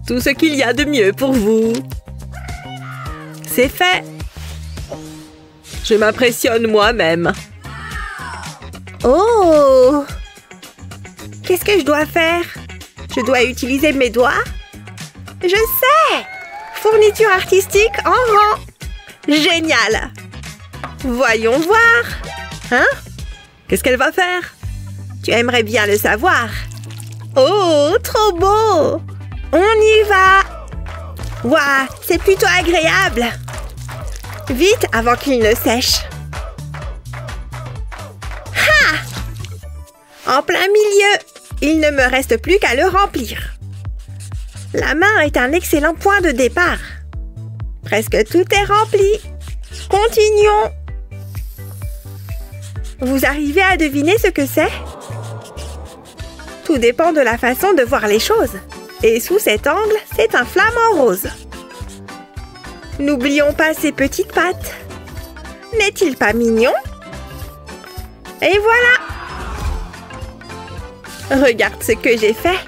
Tout ce qu'il y a de mieux pour vous. C'est fait. Je m'impressionne moi-même. Oh! Qu'est-ce que je dois faire? Je dois utiliser mes doigts? Je sais! Fourniture artistique en rang. Génial! Voyons voir. Hein? Qu'est-ce qu'elle va faire? Tu aimerais bien le savoir. Oh, trop beau! On y va! Waouh, c'est plutôt agréable! Vite avant qu'il ne sèche. Ha! En plein milieu! Il ne me reste plus qu'à le remplir. La main est un excellent point de départ. Presque tout est rempli. Continuons. Vous arrivez à deviner ce que c'est? Tout dépend de la façon de voir les choses. Et sous cet angle, c'est un flamant rose. N'oublions pas ses petites pattes. N'est-il pas mignon? Et voilà! Regarde ce que j'ai fait.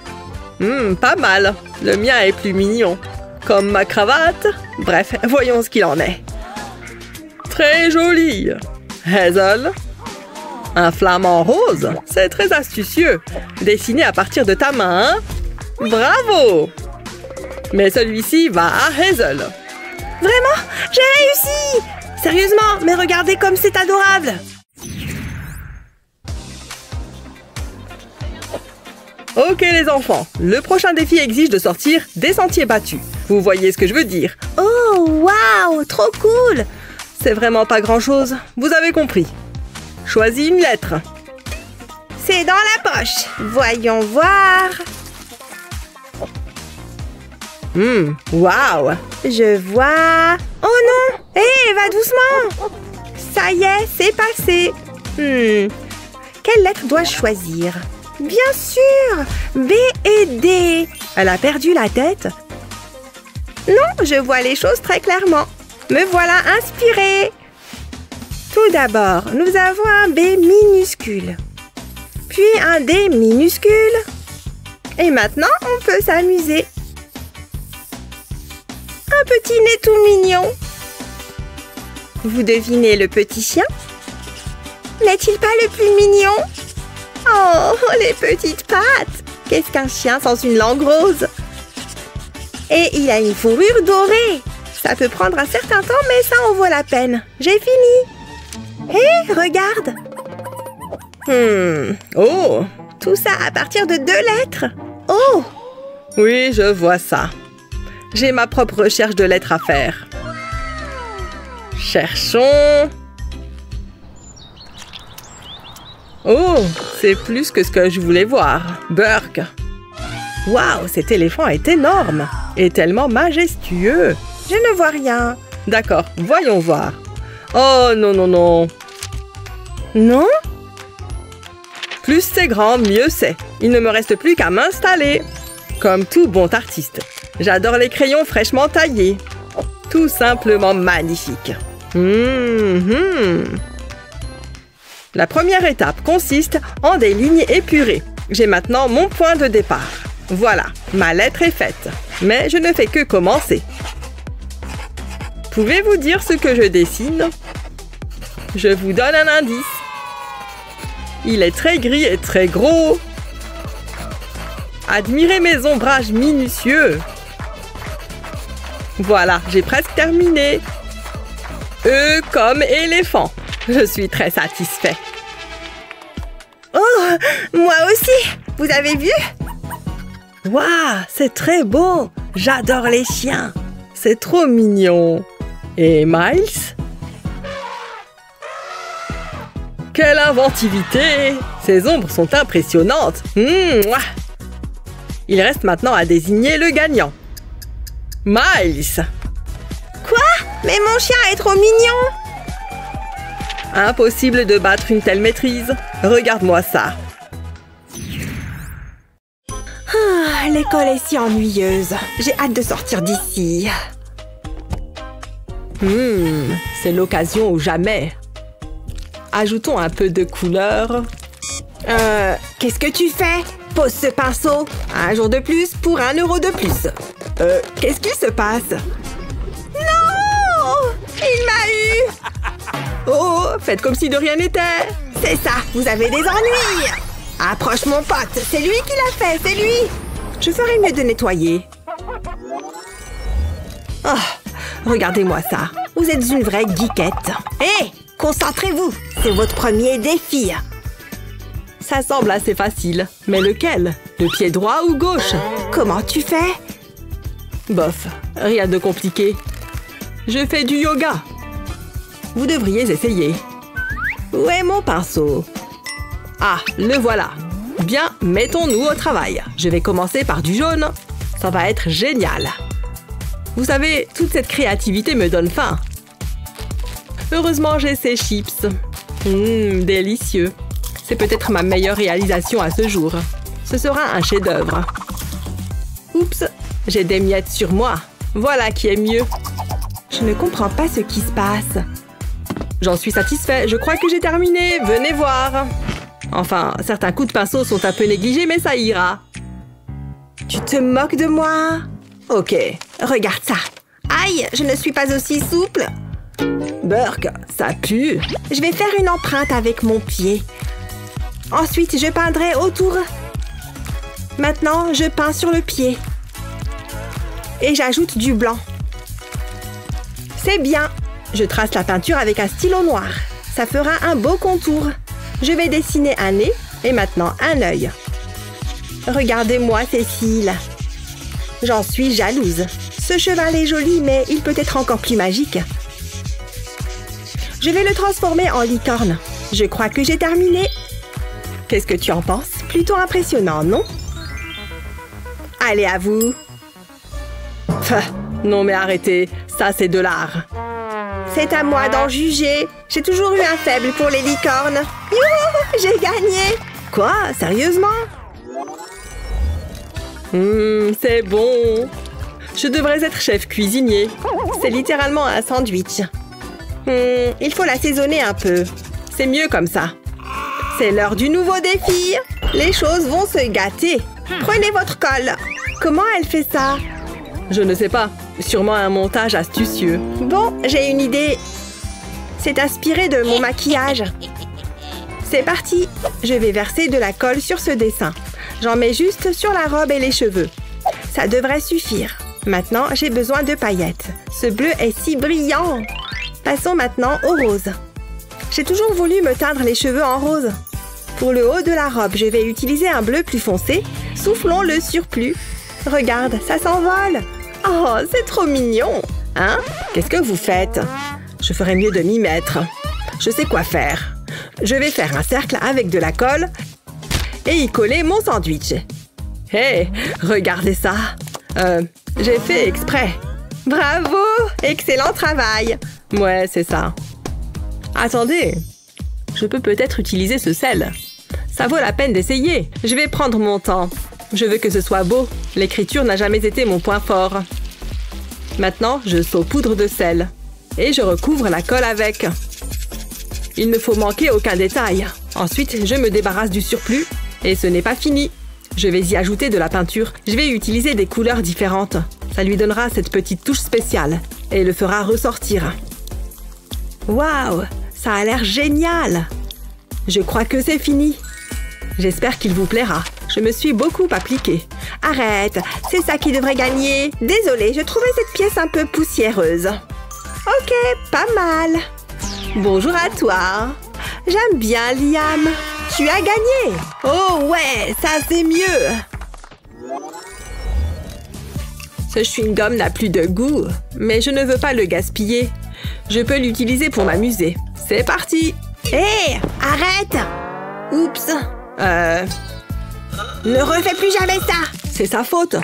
Pas mal. Le mien est plus mignon. Comme ma cravate. Bref, voyons ce qu'il en est. Très joli. Hazel. Un flamant rose. C'est très astucieux. Dessiné à partir de ta main, hein? Bravo! Mais celui-ci va à Hazel. Vraiment? J'ai réussi! Sérieusement, mais regardez comme c'est adorable! Ok les enfants, le prochain défi exige de sortir des sentiers battus. Vous voyez ce que je veux dire? Oh, waouh! Trop cool! C'est vraiment pas grand-chose, vous avez compris. Choisis une lettre. C'est dans la poche. Voyons voir. Waouh! Je vois... Oh non! Hé, va doucement! Ça y est, c'est passé. Quelle lettre dois-je choisir? Bien sûr! B et D. Elle a perdu la tête? Non, je vois les choses très clairement. Me voilà inspirée. Tout d'abord, nous avons un B minuscule. Puis un D minuscule. Et maintenant, on peut s'amuser. Un petit nez tout mignon. Vous devinez le petit chien? N'est-il pas le plus mignon? Oh, les petites pattes! Qu'est-ce qu'un chien sans une langue rose? Et il a une fourrure dorée. Ça peut prendre un certain temps, mais ça en vaut la peine. J'ai fini. Hé, regarde! Oh! Tout ça à partir de 2 lettres. Oh! Oui, je vois ça. J'ai ma propre recherche de lettres à faire. Cherchons... Oh, c'est plus que ce que je voulais voir. Burke. Waouh, cet éléphant est énorme et tellement majestueux. Je ne vois rien. D'accord, voyons voir. Oh non, non, non. Non? Plus c'est grand, mieux c'est. Il ne me reste plus qu'à m'installer. Comme tout bon artiste. J'adore les crayons fraîchement taillés. Tout simplement magnifique. La première étape consiste en des lignes épurées. J'ai maintenant mon point de départ. Voilà, ma lettre est faite. Mais je ne fais que commencer. Pouvez-vous dire ce que je dessine? Je vous donne un indice. Il est très gris et très gros. Admirez mes ombrages minutieux. Voilà, j'ai presque terminé. E comme éléphant. Je suis très satisfait. Oh, moi aussi. Vous avez vu? Waouh, c'est très beau. J'adore les chiens. C'est trop mignon. Et Miles? Quelle inventivité! Ces ombres sont impressionnantes. Il reste maintenant à désigner le gagnant. Miles! Quoi? Mais mon chien est trop mignon! Impossible de battre une telle maîtrise. Regarde-moi ça. L'école est si ennuyeuse. J'ai hâte de sortir d'ici. C'est l'occasion ou jamais. Ajoutons un peu de couleur. Qu'est-ce que tu fais? Pose ce pinceau. Un jour de plus pour 1 euro de plus. Qu'est-ce qui se passe? Non! Il m'a eu! Oh, faites comme si de rien n'était. C'est ça, vous avez des ennuis. Approche mon pote, c'est lui qui l'a fait, c'est lui. Je ferais mieux de nettoyer. Oh, regardez-moi ça. Vous êtes une vraie geekette. Hé, concentrez-vous, c'est votre premier défi. Ça semble assez facile. Mais lequel? Le pied droit ou gauche? Comment tu fais? Bof, rien de compliqué. Je fais du yoga. Vous devriez essayer. Où est mon pinceau? Ah, le voilà. Bien, mettons-nous au travail. Je vais commencer par du jaune. Ça va être génial. Vous savez, toute cette créativité me donne faim. Heureusement, j'ai ces chips. Délicieux. C'est peut-être ma meilleure réalisation à ce jour. Ce sera un chef-d'œuvre. Oups, j'ai des miettes sur moi. Voilà qui est mieux. Je ne comprends pas ce qui se passe. J'en suis satisfait. Je crois que j'ai terminé. Venez voir. Enfin, certains coups de pinceau sont un peu négligés, mais ça ira. Tu te moques de moi? Ok. Regarde ça. Aïe, je ne suis pas aussi souple. Burk, ça pue. Je vais faire une empreinte avec mon pied. Ensuite, je peindrai autour. Maintenant, je peins sur le pied. Et j'ajoute du blanc. C'est bien. Je trace la peinture avec un stylo noir. Ça fera un beau contour. Je vais dessiner un nez et maintenant un œil. Regardez-moi, Cécile. J'en suis jalouse. Ce cheval est joli, mais il peut être encore plus magique. Je vais le transformer en licorne. Je crois que j'ai terminé. Qu'est-ce que tu en penses? Plutôt impressionnant, non? Allez, à vous. Non mais arrêtez, ça c'est de l'art. C'est à moi d'en juger. J'ai toujours eu un faible pour les licornes. Youhou, j'ai gagné. Quoi? Sérieusement? C'est bon. Je devrais être chef cuisinier. C'est littéralement un sandwich. Il faut l'assaisonner un peu. C'est mieux comme ça. C'est l'heure du nouveau défi. Les choses vont se gâter. Prenez votre colle. Comment elle fait ça? Je ne sais pas. Sûrement un montage astucieux. Bon, j'ai une idée. C'est inspiré de mon maquillage. C'est parti. Je vais verser de la colle sur ce dessin. J'en mets juste sur la robe et les cheveux. Ça devrait suffire. Maintenant, j'ai besoin de paillettes. Ce bleu est si brillant. Passons maintenant au rose. J'ai toujours voulu me teindre les cheveux en rose. Pour le haut de la robe, je vais utiliser un bleu plus foncé. Soufflons le surplus. Regarde, ça s'envole. Oh, c'est trop mignon. Hein? Qu'est-ce que vous faites? Je ferais mieux de m'y mettre. Je sais quoi faire. Je vais faire un cercle avec de la colle et y coller mon sandwich. Hé, regardez ça. J'ai fait exprès. Bravo! Excellent travail. Ouais, c'est ça. Attendez. Je peux peut-être utiliser ce sel. Ça vaut la peine d'essayer. Je vais prendre mon temps. Je veux que ce soit beau. L'écriture n'a jamais été mon point fort. Maintenant, je saupoudre de sel. Et je recouvre la colle avec. Il ne faut manquer aucun détail. Ensuite, je me débarrasse du surplus. Et ce n'est pas fini. Je vais y ajouter de la peinture. Je vais utiliser des couleurs différentes. Ça lui donnera cette petite touche spéciale. Et le fera ressortir. Waouh! Ça a l'air génial! Je crois que c'est fini. J'espère qu'il vous plaira. Je me suis beaucoup appliquée. Arrête, c'est ça qui devrait gagner. Désolée, je trouvais cette pièce un peu poussiéreuse. Ok, pas mal. Bonjour à toi. J'aime bien, Liam. Tu as gagné. Oh ouais, ça c'est mieux. Ce chewing-gum n'a plus de goût, mais je ne veux pas le gaspiller. Je peux l'utiliser pour m'amuser. C'est parti! Hé, arrête! Oups. Ne refais plus jamais ça! C'est sa faute.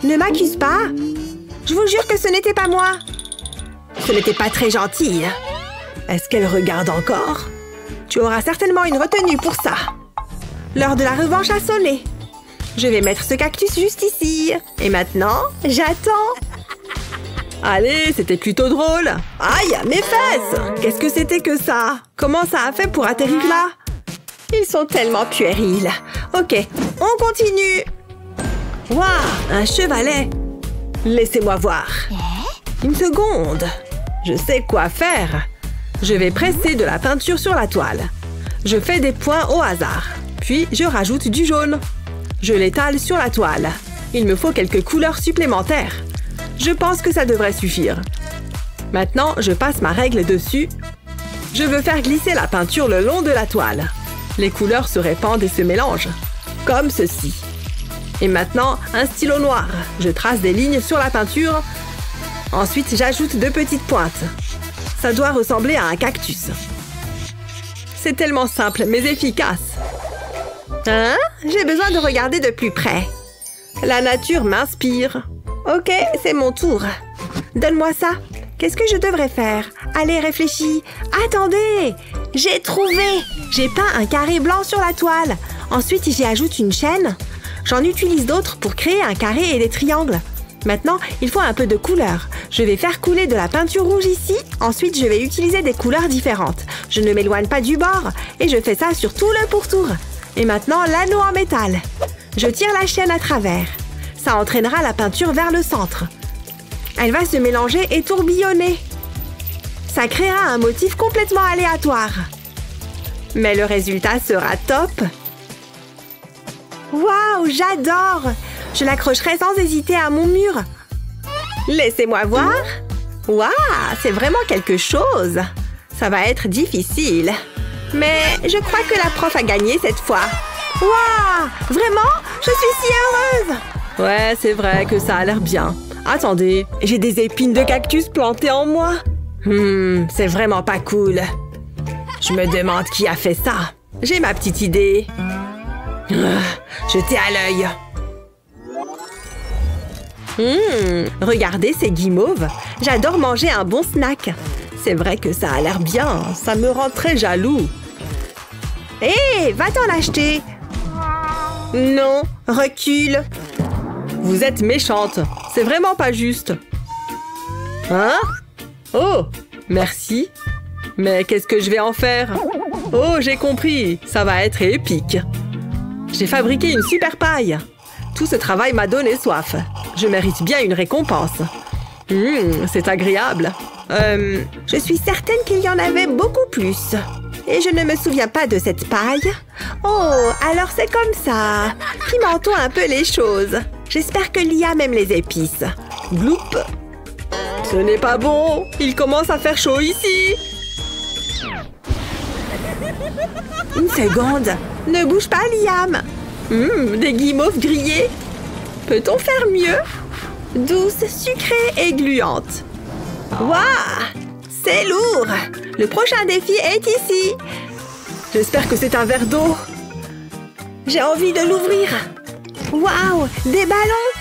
Ne m'accuse pas. Je vous jure que ce n'était pas moi. Ce n'était pas très gentil. Est-ce qu'elle regarde encore? Tu auras certainement une retenue pour ça. L'heure de la revanche a sonné. Je vais mettre ce cactus juste ici. Et maintenant, j'attends. Allez, c'était plutôt drôle. Aïe, mes fesses! Qu'est-ce que c'était que ça? Comment ça a fait pour atterrir là? Ils sont tellement puérils. Ok, on continue. Waouh, un chevalet. Laissez-moi voir. Une seconde. Je sais quoi faire. Je vais presser de la peinture sur la toile. Je fais des points au hasard. Puis, je rajoute du jaune. Je l'étale sur la toile. Il me faut quelques couleurs supplémentaires. Je pense que ça devrait suffire. Maintenant, je passe ma règle dessus. Je veux faire glisser la peinture le long de la toile. Les couleurs se répandent et se mélangent. Comme ceci. Et maintenant, un stylo noir. Je trace des lignes sur la peinture. Ensuite, j'ajoute 2 petites pointes. Ça doit ressembler à un cactus. C'est tellement simple, mais efficace. Hein? J'ai besoin de regarder de plus près. La nature m'inspire. Ok, c'est mon tour. Donne-moi ça. Qu'est-ce que je devrais faire? Allez, réfléchis. Attendez! J'ai trouvé! J'ai peint un carré blanc sur la toile. Ensuite, j'y ajoute une chaîne. J'en utilise d'autres pour créer un carré et des triangles. Maintenant, il faut un peu de couleur. Je vais faire couler de la peinture rouge ici. Ensuite, je vais utiliser des couleurs différentes. Je ne m'éloigne pas du bord. Et je fais ça sur tout le pourtour. Et maintenant, l'anneau en métal. Je tire la chaîne à travers. Ça entraînera la peinture vers le centre. Elle va se mélanger et tourbillonner. Ça créera un motif complètement aléatoire. Mais le résultat sera top. Waouh, j'adore! Je l'accrocherai sans hésiter à mon mur. Laissez-moi voir. Waouh, c'est vraiment quelque chose. Ça va être difficile. Mais je crois que la prof a gagné cette fois. Waouh, vraiment? Je suis si heureuse! Ouais, c'est vrai que ça a l'air bien. Attendez, j'ai des épines de cactus plantées en moi. C'est vraiment pas cool. Je me demande qui a fait ça. J'ai ma petite idée. Jetez à l'œil. Regardez ces guimauves. J'adore manger un bon snack. C'est vrai que ça a l'air bien. Ça me rend très jaloux. Hé, va t'en acheter. Non, recule. Vous êtes méchante. C'est vraiment pas juste. Hein? Oh, merci. Mais qu'est-ce que je vais en faire? Oh, j'ai compris. Ça va être épique. J'ai fabriqué une super paille. Tout ce travail m'a donné soif. Je mérite bien une récompense. C'est agréable. Je suis certaine qu'il y en avait beaucoup plus. Et je ne me souviens pas de cette paille. Oh, alors c'est comme ça. Pimentons un peu les choses. J'espère que Liam aime les épices. Gloup. Ce n'est pas bon. Il commence à faire chaud ici. Une seconde. Ne bouge pas, Liam. Des guimauves grillées. Peut-on faire mieux? Douce, sucrée et gluante. Waouh! C'est lourd! Le prochain défi est ici. J'espère que c'est un verre d'eau. J'ai envie de l'ouvrir. Waouh! Des ballons!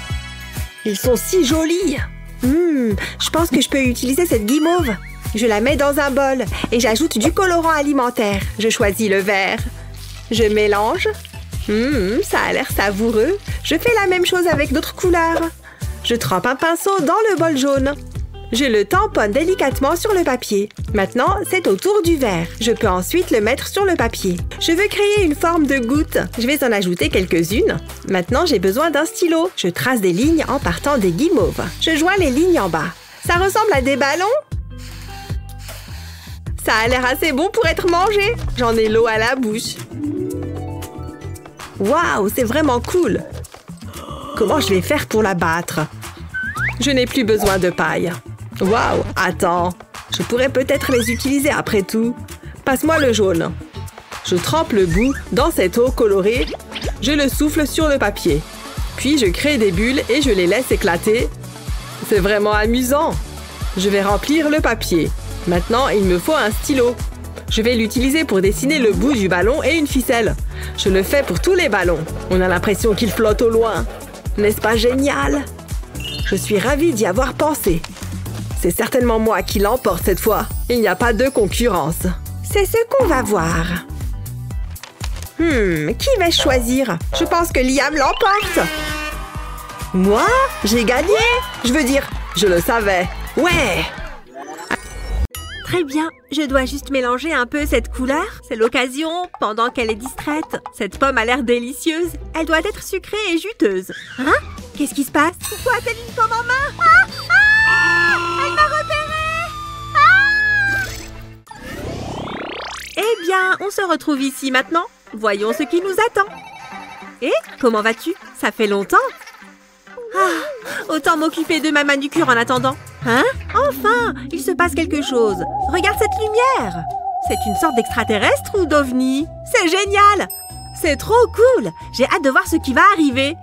Ils sont si jolis. Je pense que je peux utiliser cette guimauve. Je la mets dans un bol et j'ajoute du colorant alimentaire. Je choisis le vert. Je mélange. Ça a l'air savoureux. Je fais la même chose avec d'autres couleurs. Je trempe un pinceau dans le bol jaune. Je le tamponne délicatement sur le papier. Maintenant, c'est au tour du vert. Je peux ensuite le mettre sur le papier. Je veux créer une forme de goutte. Je vais en ajouter quelques-unes. Maintenant, j'ai besoin d'un stylo. Je trace des lignes en partant des guimauves. Je joins les lignes en bas. Ça ressemble à des ballons? Ça a l'air assez bon pour être mangé. J'en ai l'eau à la bouche. Waouh, c'est vraiment cool. Comment je vais faire pour la battre? Je n'ai plus besoin de paille. Waouh, attends. Je pourrais peut-être les utiliser après tout. Passe-moi le jaune. Je trempe le bout dans cette eau colorée. Je le souffle sur le papier. Puis je crée des bulles et je les laisse éclater. C'est vraiment amusant. Je vais remplir le papier. Maintenant, il me faut un stylo. Je vais l'utiliser pour dessiner le bout du ballon et une ficelle. Je le fais pour tous les ballons. On a l'impression qu'ils flottent au loin. N'est-ce pas génial? Je suis ravie d'y avoir pensé. C'est certainement moi qui l'emporte cette fois. Il n'y a pas de concurrence. C'est ce qu'on va voir. Qui vais-je choisir? Je pense que Liam l'emporte. Moi? J'ai gagné? Je veux dire, je le savais. Ouais! Très bien, je dois juste mélanger un peu cette couleur. C'est l'occasion, pendant qu'elle est distraite. Cette pomme a l'air délicieuse. Elle doit être sucrée et juteuse. Hein? Qu'est-ce qui se passe? Pourquoi a-t-elle une pomme en main? Elle m'a repérée! Eh bien, on se retrouve ici maintenant. Voyons ce qui nous attend. Et comment vas-tu? Ça fait longtemps. Autant m'occuper de ma manucure en attendant. Hein? Enfin, il se passe quelque chose. Regarde cette lumière. C'est une sorte d'extraterrestre ou d'ovni? C'est génial! C'est trop cool! J'ai hâte de voir ce qui va arriver.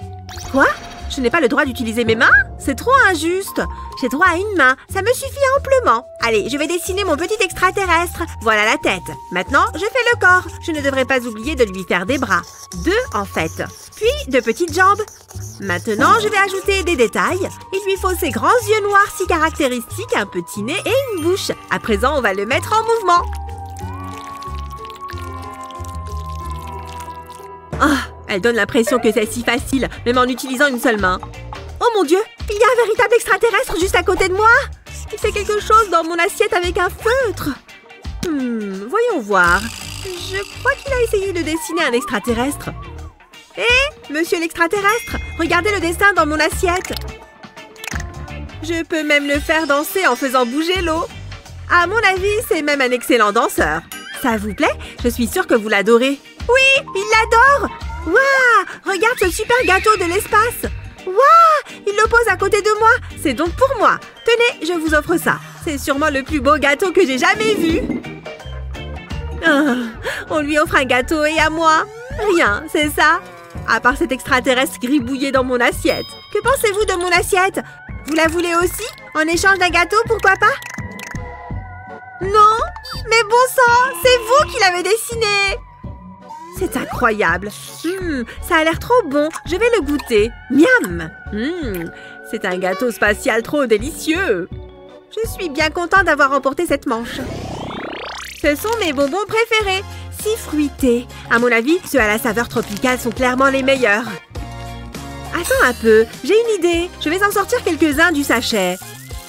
Quoi? Je n'ai pas le droit d'utiliser mes mains? C'est trop injuste. J'ai droit à une main. Ça me suffit amplement. Allez, je vais dessiner mon petit extraterrestre. Voilà la tête. Maintenant, je fais le corps. Je ne devrais pas oublier de lui faire des bras. 2 en fait. Puis de petites jambes. Maintenant, je vais ajouter des détails. Il lui faut ses grands yeux noirs si caractéristiques, un petit nez et une bouche. À présent, on va le mettre en mouvement. Elle donne l'impression que c'est si facile, même en utilisant une seule main. Oh mon Dieu, il y a un véritable extraterrestre juste à côté de moi. Il fait quelque chose dans mon assiette avec un feutre. Voyons voir. Je crois qu'il a essayé de dessiner un extraterrestre. Hé, monsieur l'extraterrestre, regardez le dessin dans mon assiette. Je peux même le faire danser en faisant bouger l'eau. À mon avis, c'est même un excellent danseur. Ça vous plaît? Je suis sûre que vous l'adorez. Oui, il l'adore! Waouh! Regarde ce super gâteau de l'espace! Waouh! Il le pose à côté de moi! C'est donc pour moi! Tenez, je vous offre ça. C'est sûrement le plus beau gâteau que j'ai jamais vu. On lui offre un gâteau et à moi? Rien, c'est ça? À part cet extraterrestre gribouillé dans mon assiette. Que pensez-vous de mon assiette? Vous la voulez aussi? En échange d'un gâteau, pourquoi pas? Non? Mais bon sang, c'est vous qui l'avez dessiné! C'est incroyable. Ça a l'air trop bon. Je vais le goûter. Miam! C'est un gâteau spatial trop délicieux. Je suis bien content d'avoir remporté cette manche. Ce sont mes bonbons préférés. Si fruités. À mon avis, ceux à la saveur tropicale sont clairement les meilleurs. Attends un peu. J'ai une idée. Je vais en sortir quelques-uns du sachet.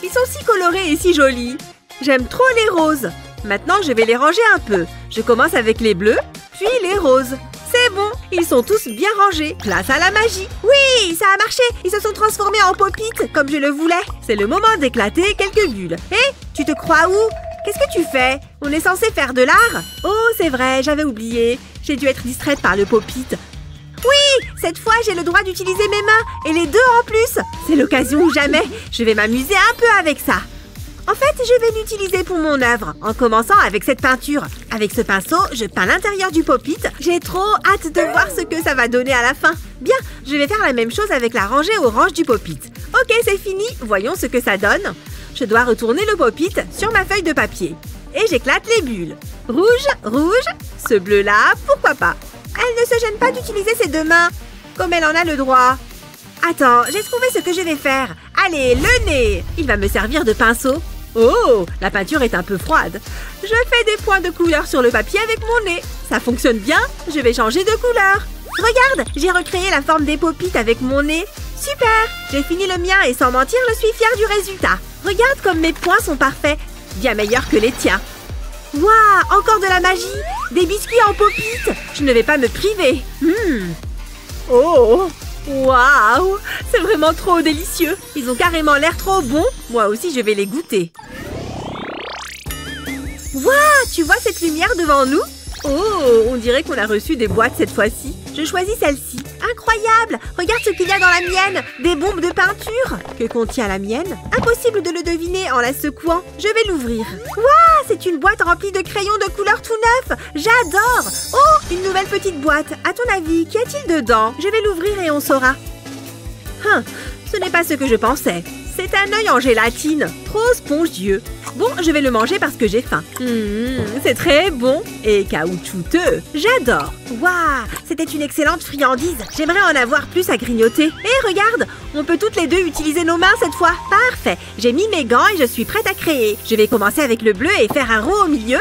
Ils sont si colorés et si jolis. J'aime trop les roses. Maintenant, je vais les ranger un peu. Je commence avec les bleus, puis les roses. C'est bon, ils sont tous bien rangés. Place à la magie. Oui, ça a marché. Ils se sont transformés en pop-it, comme je le voulais. C'est le moment d'éclater quelques bulles. Hé, tu te crois où? Qu'est-ce que tu fais? On est censé faire de l'art? Oh, c'est vrai, j'avais oublié. J'ai dû être distraite par le pop-it. Oui, cette fois, j'ai le droit d'utiliser mes mains. Et les deux en plus. C'est l'occasion ou jamais. Je vais m'amuser un peu avec ça. En fait, je vais l'utiliser pour mon œuvre, en commençant avec cette peinture. Avec ce pinceau, je peins l'intérieur du pop-it. J'ai trop hâte de voir ce que ça va donner à la fin. Bien, je vais faire la même chose avec la rangée orange du pop-it. Ok, c'est fini. Voyons ce que ça donne. Je dois retourner le pop-it sur ma feuille de papier. Et j'éclate les bulles. Rouge, rouge. Ce bleu-là, pourquoi pas? Elle ne se gêne pas d'utiliser ses deux mains, comme elle en a le droit. Attends, j'ai trouvé ce que je vais faire. Allez, le nez! Il va me servir de pinceau. Oh, la peinture est un peu froide. Je fais des points de couleur sur le papier avec mon nez. Ça fonctionne bien, je vais changer de couleur. Regarde, j'ai recréé la forme des pop-it avec mon nez. Super! J'ai fini le mien et sans mentir, je suis fière du résultat. Regarde comme mes points sont parfaits. Bien meilleurs que les tiens. Waouh! Encore de la magie! Des biscuits en pop-it! Je ne vais pas me priver. Oh! Waouh! C'est vraiment trop délicieux. Ils ont carrément l'air trop bons. Moi aussi, je vais les goûter. Waouh! Tu vois cette lumière devant nous? Oh! On dirait qu'on a reçu des boîtes cette fois-ci. Je choisis celle-ci. Incroyable! Regarde ce qu'il y a dans la mienne! Des bombes de peinture! Que contient la mienne? Impossible de le deviner en la secouant. Je vais l'ouvrir. Waouh! C'est une boîte remplie de crayons de couleur tout neuf! J'adore! Oh! Une nouvelle petite boîte. À ton avis, qu'y a-t-il dedans? Je vais l'ouvrir et on saura. Ce n'est pas ce que je pensais. C'est un œil en gélatine. Trop spongieux. Bon, je vais le manger parce que j'ai faim. C'est très bon et caoutchouteux. J'adore. Waouh, c'était une excellente friandise. J'aimerais en avoir plus à grignoter. Et regarde, on peut toutes les deux utiliser nos mains cette fois. Parfait. J'ai mis mes gants et je suis prête à créer. Je vais commencer avec le bleu et faire un rond au milieu.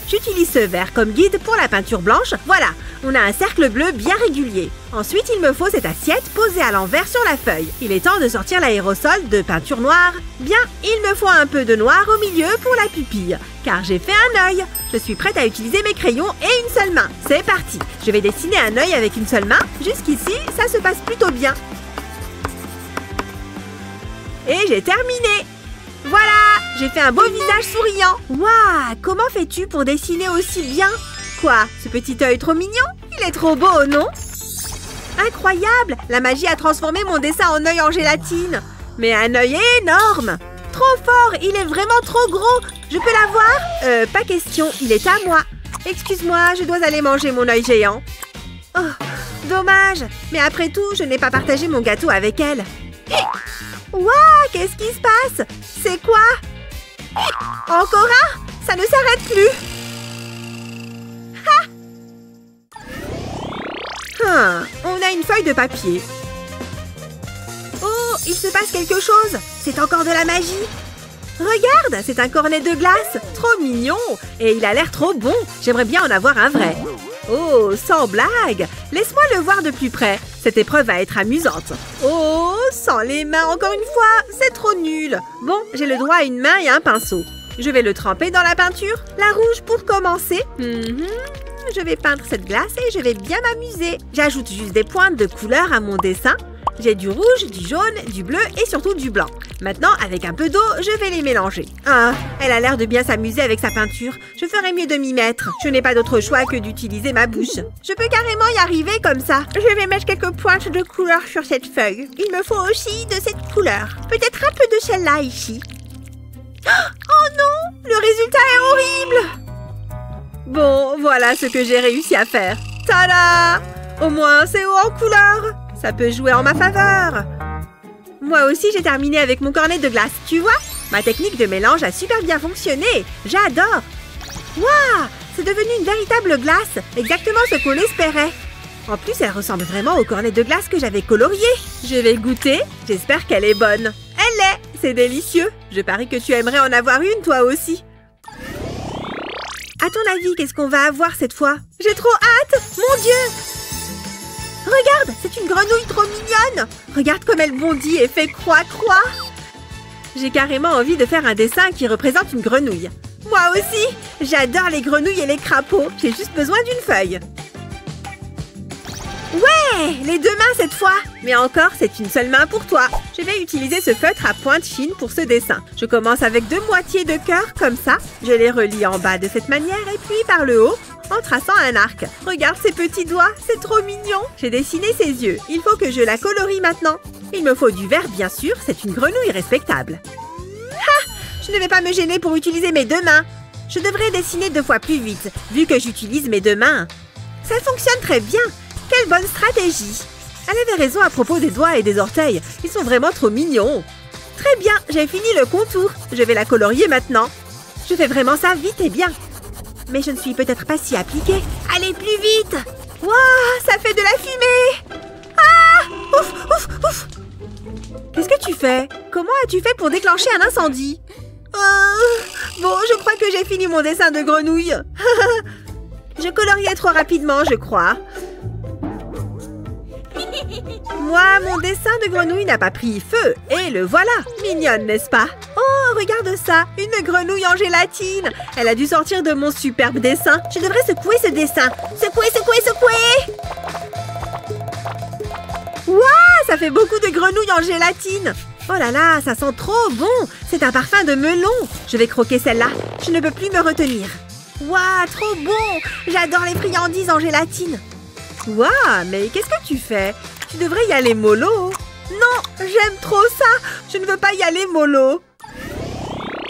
J'utilise ce vert comme guide pour la peinture blanche. Voilà, on a un cercle bleu bien régulier. Ensuite, il me faut cette assiette posée à l'envers sur la feuille. Il est temps de sortir l'aérosol de peinture noire. Bien, il me faut un peu de noir au milieu pour la pupille, car j'ai fait un œil. Je suis prête à utiliser mes crayons et une seule main. C'est parti. Je vais dessiner un œil avec une seule main. Jusqu'ici, ça se passe plutôt bien. Et j'ai terminé. Voilà, j'ai fait un beau visage souriant. Waouh, comment fais-tu pour dessiner aussi bien? Quoi, ce petit œil trop mignon? Il est trop beau, non? Incroyable, la magie a transformé mon dessin en œil en gélatine. Mais un œil énorme. Trop fort, il est vraiment trop gros. Je peux l'avoir? Pas question, il est à moi. Excuse-moi, je dois aller manger mon œil géant. Oh, dommage. Mais après tout, je n'ai pas partagé mon gâteau avec elle. Waouh, qu'est-ce qui se passe? C'est quoi? Encore un? Ça ne s'arrête plus. On a une feuille de papier. Oh, il se passe quelque chose. C'est encore de la magie. Regarde, c'est un cornet de glace. Trop mignon. Et il a l'air trop bon. J'aimerais bien en avoir un vrai. Oh, sans blague. Laisse-moi le voir de plus près. Cette épreuve va être amusante. Oh, sans les mains encore une fois. C'est trop nul. Bon, j'ai le droit à une main et un pinceau. Je vais le tremper dans la peinture. La rouge pour commencer. Je vais peindre cette glace et je vais bien m'amuser. J'ajoute juste des pointes de couleur à mon dessin. J'ai du rouge, du jaune, du bleu et surtout du blanc. Maintenant, avec un peu d'eau, je vais les mélanger. Ah, elle a l'air de bien s'amuser avec sa peinture. Je ferais mieux de m'y mettre. Je n'ai pas d'autre choix que d'utiliser ma bouche. Je peux carrément y arriver comme ça. Je vais mettre quelques pointes de couleur sur cette feuille. Il me faut aussi de cette couleur. Peut-être un peu de celle-là ici. Oh non! Le résultat est horrible! Bon, voilà ce que j'ai réussi à faire. Tada! Au moins, c'est haut en couleur. Ça peut jouer en ma faveur. Moi aussi, j'ai terminé avec mon cornet de glace. Tu vois? Ma technique de mélange a super bien fonctionné. J'adore. Waouh! C'est devenu une véritable glace. Exactement ce qu'on espérait. En plus, elle ressemble vraiment au cornet de glace que j'avais colorié. Je vais goûter. J'espère qu'elle est bonne. Elle l'est. C'est délicieux. Je parie que tu aimerais en avoir une, toi aussi. À ton avis, qu'est-ce qu'on va avoir cette fois? J'ai trop hâte! Mon Dieu! Regarde, c'est une grenouille trop mignonne! Regarde comme elle bondit et fait croix-croix! J'ai carrément envie de faire un dessin qui représente une grenouille. Moi aussi! J'adore les grenouilles et les crapauds. J'ai juste besoin d'une feuille. Ouais! Les deux mains cette fois! Mais encore, c'est une seule main pour toi. Je vais utiliser ce feutre à pointe fine pour ce dessin. Je commence avec 2 moitiés de cœur, comme ça. Je les relie en bas de cette manière et puis par le haut, en traçant un arc. Regarde ses petits doigts, c'est trop mignon. J'ai dessiné ses yeux. Il faut que je la colorie maintenant. Il me faut du vert, bien sûr. C'est une grenouille respectable. Ha! Je ne vais pas me gêner pour utiliser mes 2 mains. Je devrais dessiner 2 fois plus vite, vu que j'utilise mes 2 mains. Ça fonctionne très bien. Quelle bonne stratégie! Elle avait raison à propos des doigts et des orteils. Ils sont vraiment trop mignons. Très bien, j'ai fini le contour. Je vais la colorier maintenant. Je fais vraiment ça vite et bien. Mais je ne suis peut-être pas si appliquée. Allez, plus vite! Waouh, ça fait de la fumée! Ah! Ouf, ouf, ouf! Qu'est-ce que tu fais? Comment as-tu fait pour déclencher un incendie? Bon, je crois que j'ai fini mon dessin de grenouille. Je coloriais trop rapidement, je crois. moi, mon dessin de grenouille n'a pas pris feu. Et le voilà. Mignonne, n'est-ce pas? Oh, regarde ça. Une grenouille en gélatine. Elle a dû sortir de mon superbe dessin. Je devrais secouer ce dessin. Secouer, secouer, secouer. Waouh, ça fait beaucoup de grenouilles en gélatine. Oh là là, ça sent trop bon. C'est un parfum de melon. Je vais croquer celle-là. Je ne peux plus me retenir. Waouh, trop bon. J'adore les friandises en gélatine. Waouh, mais qu'est-ce que tu fais? Tu devrais y aller mollo. Non, j'aime trop ça. Je ne veux pas y aller mollo.